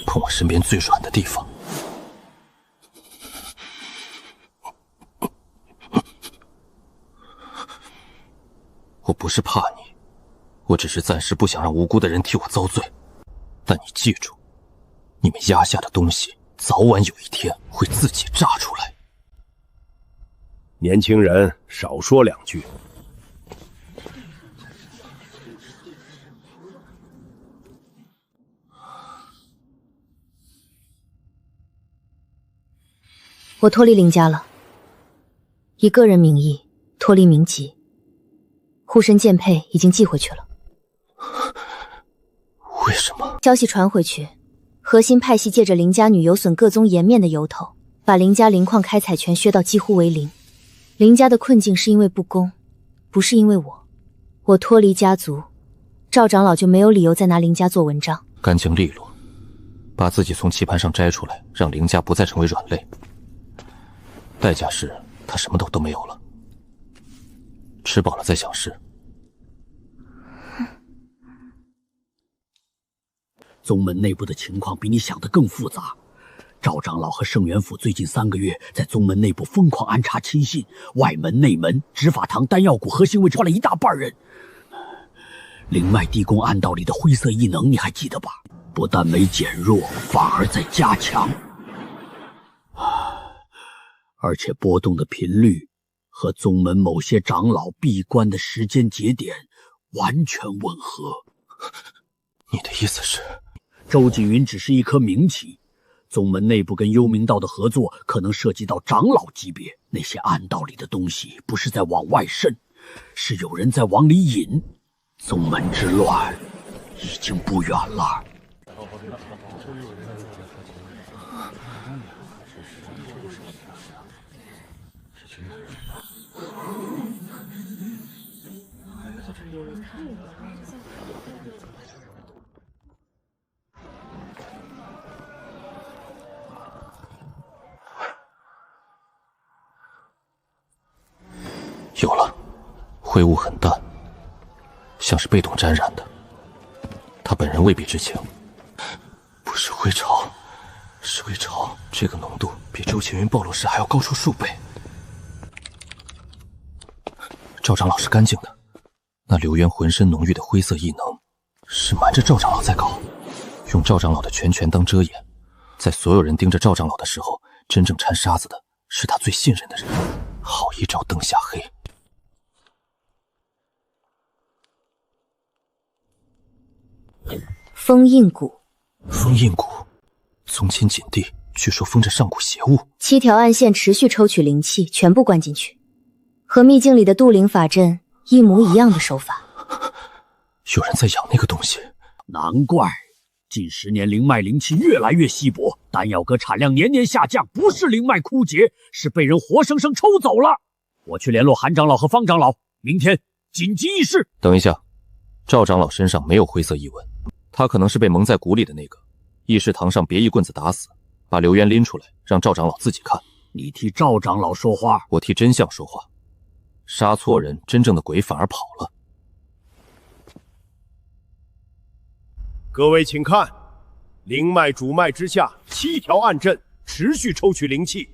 碰我身边最软的地方。我不是怕你，我只是暂时不想让无辜的人替我遭罪。但你记住，你们压下的东西，早晚有一天会自己炸出来。年轻人，少说2句。我脱离林家了，以个人名义脱离名籍，护身剑佩已经寄回去了。为什么？消息传回去，核心派系借着林家女有损各宗颜面的由头，把林家灵矿开采权削到几乎为零。林家的困境是因为不公，不是因为我。我脱离家族，赵长老就没有理由再拿林家做文章。干净利落，把自己从棋盘上摘出来，让林家不再成为软肋。代价是他什么都没有了，吃饱了再想事。宗门内部的情况比你想的更复杂。赵长老和圣元府最近3个月在宗门内部疯狂安插亲信，外门、内门、执法堂、丹药谷核心位置换了一大半人。灵脉地宫暗道里的灰色异能你还记得吧？不但没减弱，反而在加强。而且波动的频率和宗门某些长老闭关的时间节点完全吻合。你的意思是，周锦云只是一颗名气，宗门内部跟幽冥道的合作可能涉及到长老级别，那些暗道里的东西不是在往外渗，是有人在往里引。宗门之乱已经不远了。有了，灰雾很淡，像是被动沾染的。他本人未必知情。不是灰潮，是微潮，这个浓度比周青云暴露时还要高出数倍。赵长老是干净的，那刘渊浑身浓郁的灰色异能，是瞒着赵长老在搞，用赵长老的拳当遮掩。在所有人盯着赵长老的时候，真正掺沙子的是他最信任的人。好一招灯下黑。封印谷，封印谷，宗亲禁地，据说封着上古邪物。7条暗线持续抽取灵气，全部灌进去，和秘境里的渡灵法阵一模一样的手法。有人在养那个东西，难怪近10年灵脉灵气越来越稀薄，丹药阁产量年年下降，不是灵脉枯竭，是被人活生生抽走了。我去联络韩长老和方长老，明天紧急议事。等一下，赵长老身上没有灰色异纹，他可能是被蒙在鼓里的那个。议事堂上别一棍子打死，把刘渊拎出来，让赵长老自己看。你替赵长老说话，我替真相说话。杀错人，真正的鬼反而跑了。各位请看，灵脉主脉之下7条暗阵持续抽取灵气，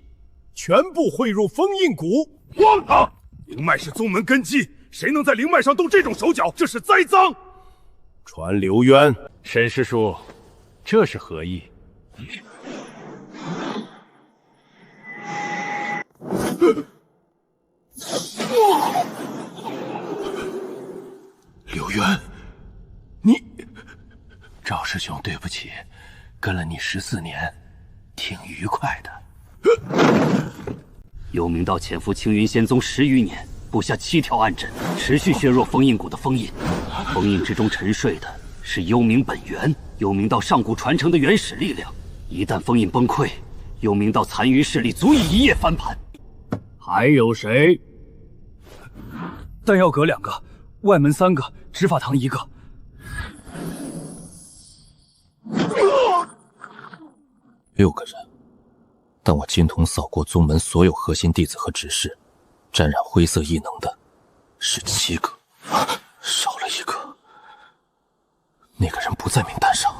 全部汇入封印谷。荒唐！灵脉是宗门根基，谁能在灵脉上动这种手脚？这是栽赃！传刘渊，沈师叔，这是何意？刘渊，你……赵师兄，对不起，跟了你14年，挺愉快的。幽冥道潜伏青云仙宗10余年，布下7条暗阵，持续削弱封印谷的封印。封印之中沉睡的是幽冥本源，幽冥道上古传承的原始力量。一旦封印崩溃，幽冥道残余势力足以一夜翻盘。还有谁？丹药阁2个，外门3个，执法堂1个。6个人，但我精通扫过宗门所有核心弟子和执事，沾染灰色异能的是7个，少了1个。那个人不在名单上。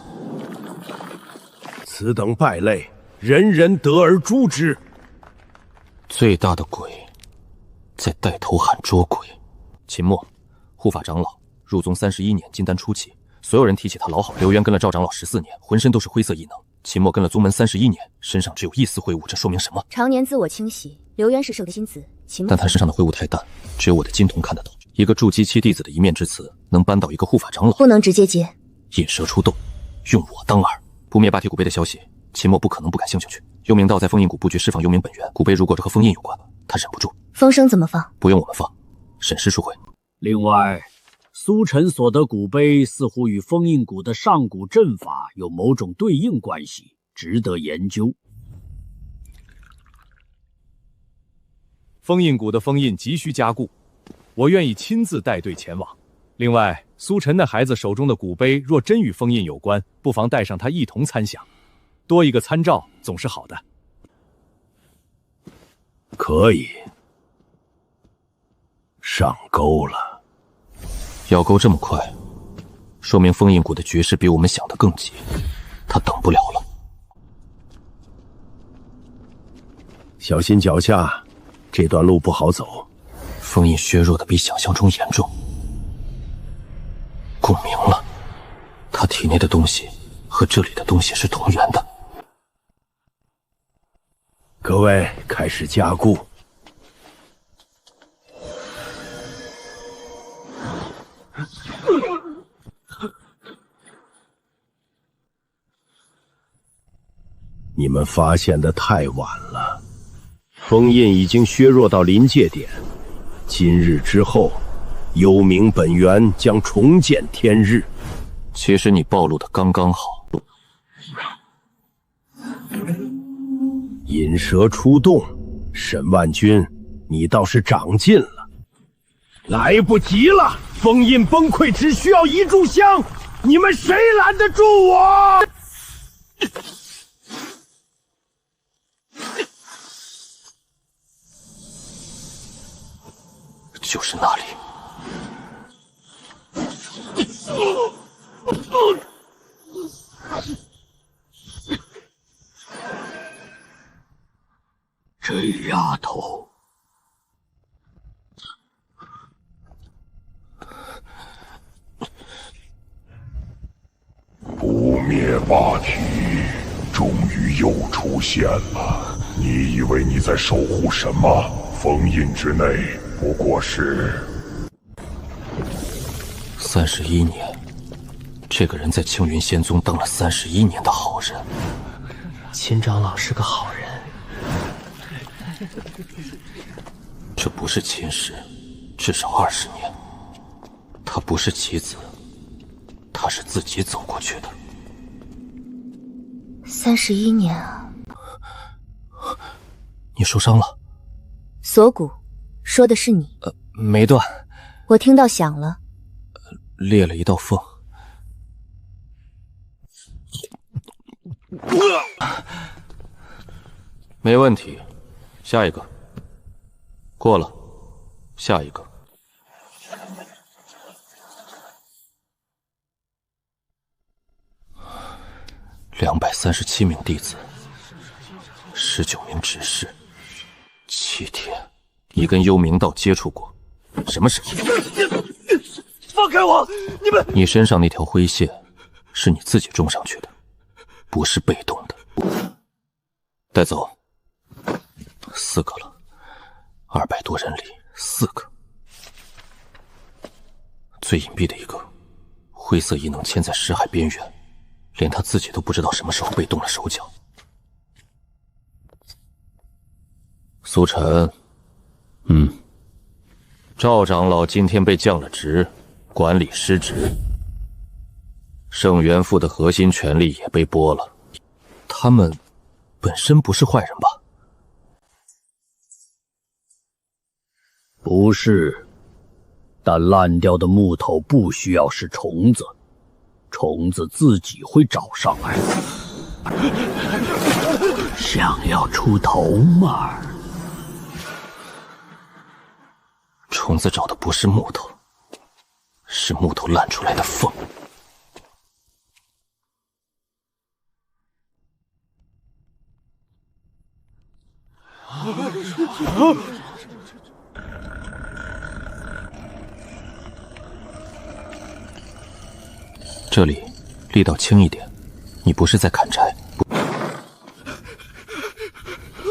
此等败类，人人得而诛之。最大的鬼，在带头喊捉鬼。秦墨，护法长老，入宗31年，金丹初期，所有人提起他老好。刘渊跟了赵长老14年，浑身都是灰色异能。秦墨跟了宗门31年，身上只有一丝灰雾，这说明什么？常年自我清洗。刘渊是圣心子，秦墨但他身上的灰雾太淡，只有我的金瞳看得到。一个筑基期弟子的一面之词，能扳倒一个护法长老。不能直接接。引蛇出洞，用我当饵。不灭霸体古碑的消息，秦墨不可能不感兴趣。幽冥道在封印谷布局释放幽冥本源，古碑如果和封印有关，他忍不住。风声怎么放？不用我们放，沈师叔会。另外，苏晨所得古碑似乎与封印谷的上古阵法有某种对应关系，值得研究。封印谷的封印急需加固，我愿意亲自带队前往。另外，苏晨那孩子手中的古碑若真与封印有关，不妨带上他一同参详，多一个参照总是好的。可以，上钩了。要钩这么快，说明封印谷的局势比我们想的更急，他等不了了。小心脚下，这段路不好走。封印削弱的比想象中严重。共鸣了，他体内的东西和这里的东西是同源的。各位开始加固。你们发现的太晚了，封印已经削弱到临界点。今日之后，幽冥本源将重见天日。其实你暴露的刚刚好。引蛇出洞，沈万军，你倒是长进了。来不及了，封印崩溃只需要一炷香，你们谁拦得住我？就是那里。这丫头，不灭霸体终于又出现了。你以为你在守护什么？封印之内不过是31年。这个人在青云仙宗当了31年的好人。秦长老是个好人。这不是秦时，至少20年。他不是棋子，他是自己走过去的。31年啊！你受伤了？锁骨，说的是你。没断。我听到响了。裂了一道缝。没问题，下一个。过了，下一个。237名弟子，19名执事，7天。你跟幽冥道接触过？什么时候？放开我！你们！你身上那条灰线是你自己种上去的，不是被动的。带走。4个了，200多人里4个。最隐蔽的一个，灰色异能嵌在识海边缘，连他自己都不知道什么时候被动了手脚。苏晨，赵长老今天被降了职，管理失职。圣元府的核心权力也被剥了。他们本身不是坏人吧？不是，但烂掉的木头不需要是虫子，虫子自己会找上来。想要出头吗？虫子找的不是木头，是木头烂出来的缝。这里力道轻一点，你不是在砍柴。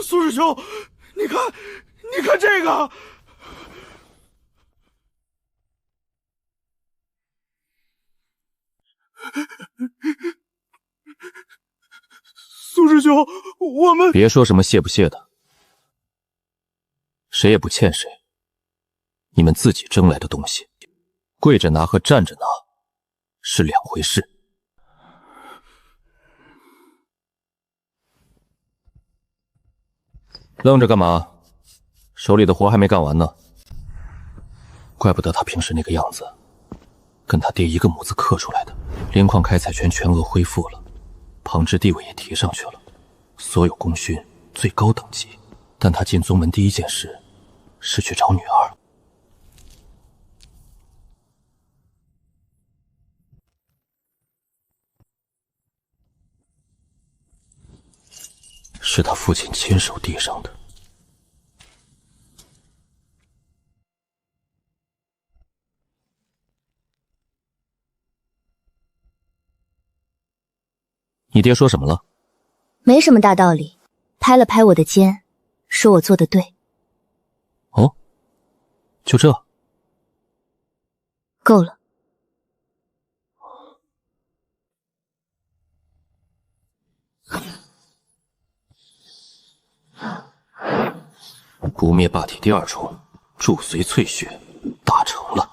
苏师兄，你看这个。苏师兄，我们别说什么谢不谢的，谁也不欠谁。你们自己争来的东西，跪着拿和站着拿是两回事。愣着干嘛？手里的活还没干完呢。怪不得他平时那个样子，跟他爹一个模子刻出来的。灵矿开采权全额恢复了，旁支地位也提上去了，所有功勋最高等级。但他进宗门第一件事是去找女儿。是他父亲亲手递上的。你爹说什么了？没什么大道理，拍了拍我的肩，说我做得对。哦，就这？够了。不灭霸体第2重，助随淬穴，大成了。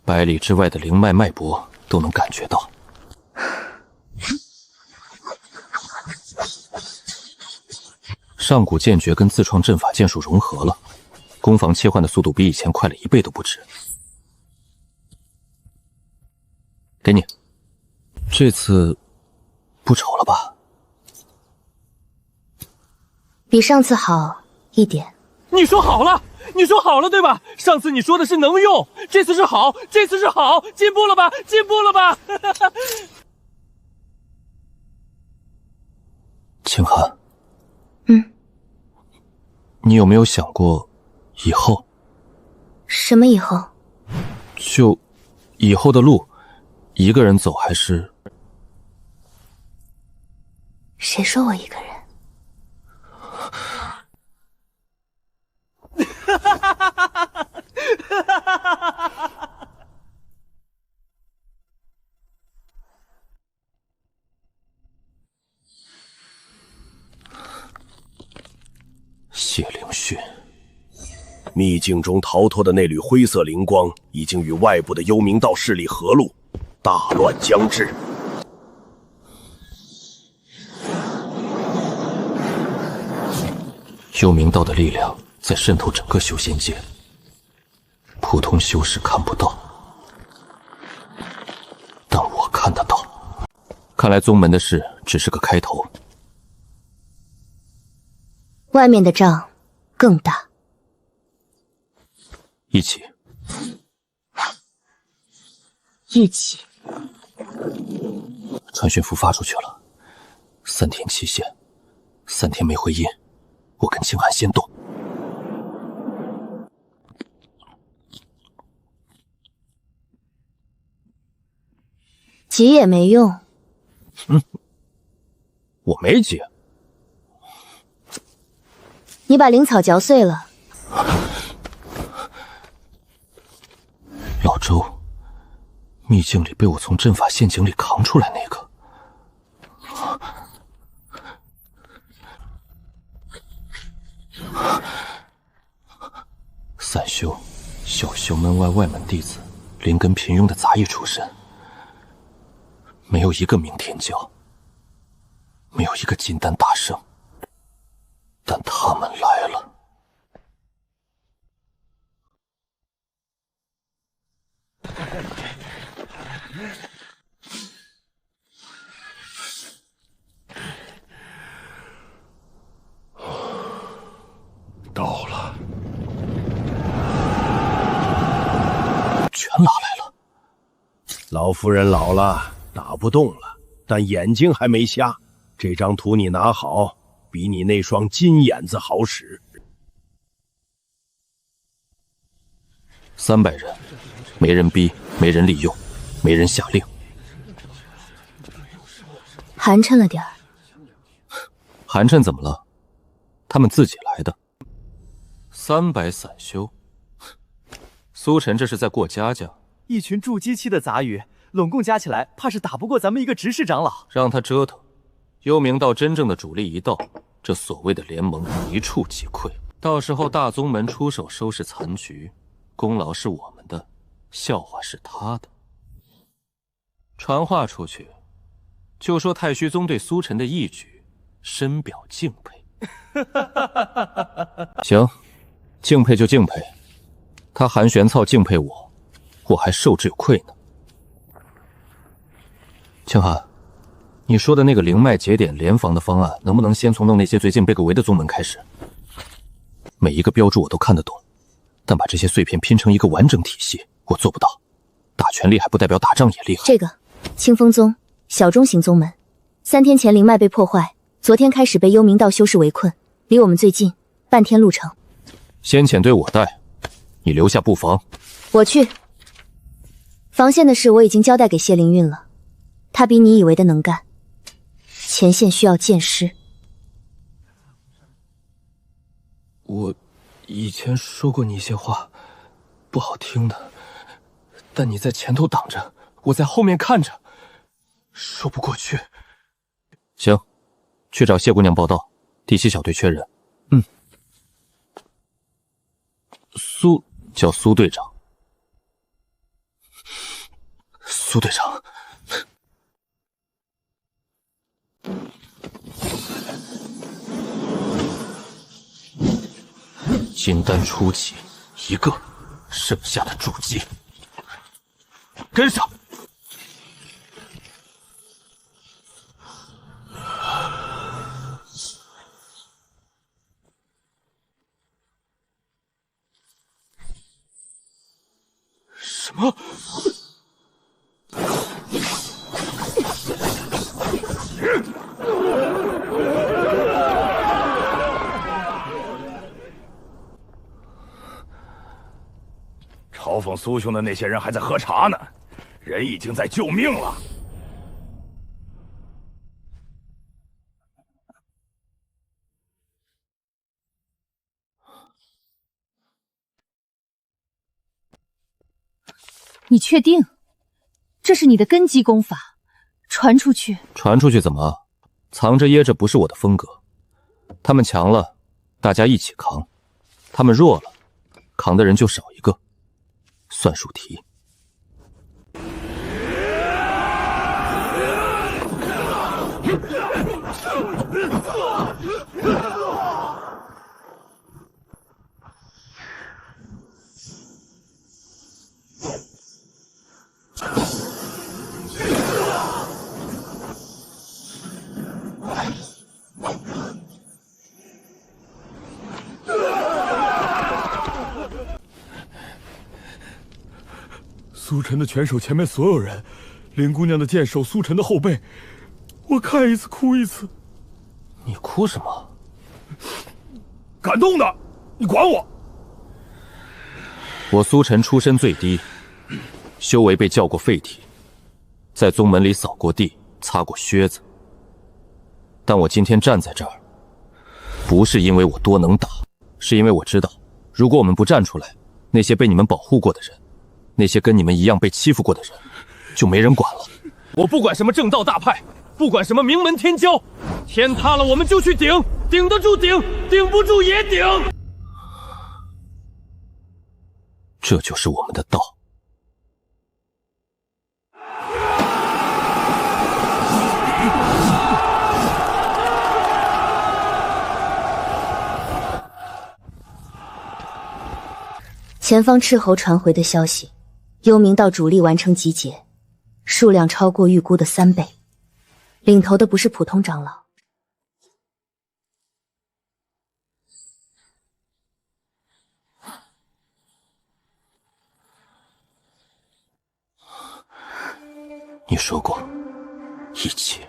100里之外的灵脉脉搏都能感觉到。上古剑诀跟自创阵法剑术融合了，攻防切换的速度比以前快了1倍都不止。给你，这次不丑了吧？比上次好一点。你说好了，你说好了对吧？上次你说的是能用，这次是好，这次是好，进步了吧？进步了吧？清寒，你有没有想过以后？什么以后？就以后的路，一个人走还是？谁说我一个人？血灵讯，秘境中逃脱的那缕灰色灵光，已经与外部的幽冥道势力合路，大乱将至。幽冥道的力量在渗透整个修仙界，普通修士看不到，但我看得到。看来宗门的事只是个开头，外面的仗更大。一起。一起。传讯符发出去了，3天期限，3天没回音，我跟清寒先动。急也没用。我没急。你把灵草嚼碎了。老周，秘境里被我从阵法陷阱里扛出来那个。散修，小修门外外门弟子，灵根平庸的杂役出身，没有一个明天骄，没有一个金丹大圣，但他们来了。到了，全拉来了。老夫人老了，打不动了，但眼睛还没瞎。这张图你拿好，比你那双金眼子好使。300人，没人逼，没人利用，没人下令。寒碜了点儿。寒碜怎么了？他们自己来的。300散修，苏晨这是在过家家。一群筑基期的杂鱼，拢共加起来，怕是打不过咱们一个执事长老。让他折腾，幽冥道真正的主力一到，这所谓的联盟一触即溃。到时候大宗门出手收拾残局，功劳是我们的，笑话是他的。传话出去，就说太虚宗对苏晨的义举深表敬佩。行，敬佩就敬佩，他韩玄操敬佩我，我还受之有愧呢。清寒，你说的那个灵脉节点联防的方案，能不能先从弄那些最近被围的宗门开始？每一个标注我都看得懂，但把这些碎片拼成一个完整体系，我做不到。打拳厉害不代表打仗也厉害。这个清风宗小中型宗门，3天前灵脉被破坏，昨天开始被幽冥道修士围困，离我们最近，半天路程。先遣队我带，你留下布防。我去。防线的事我已经交代给谢灵运了，他比你以为的能干。前线需要剑师。我以前说过你一些话，不好听的，但你在前头挡着，我在后面看着，说不过去。行，去找谢姑娘报道，第7小队缺人。叫苏队长。苏队长。金丹初期1个，剩下的筑基。跟上。什么？嘲讽苏兄的那些人还在喝茶呢，人已经在救命了。你确定这是你的根基功法？传出去？传出去怎么？藏着掖着不是我的风格。他们强了，大家一起扛；他们弱了，扛的人就少一个。算术题。苏晨的拳手前面所有人，林姑娘的剑手苏晨的后背，我看一次哭一次。你哭什么？感动的，你管我？我苏晨出身最低，修为被叫过废体，在宗门里扫过地，擦过靴子。但我今天站在这儿，不是因为我多能打，是因为我知道，如果我们不站出来，那些被你们保护过的人，那些跟你们一样被欺负过的人，就没人管了。我不管什么正道大派，不管什么名门天骄，天塌了我们就去顶，顶得住顶，顶不住也顶。这就是我们的道。前方斥候传回的消息，幽冥道主力完成集结，数量超过预估的3倍，领头的不是普通长老。你说过，一起。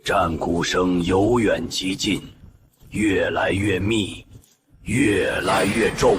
战鼓声由远及近，越来越密，越来越重。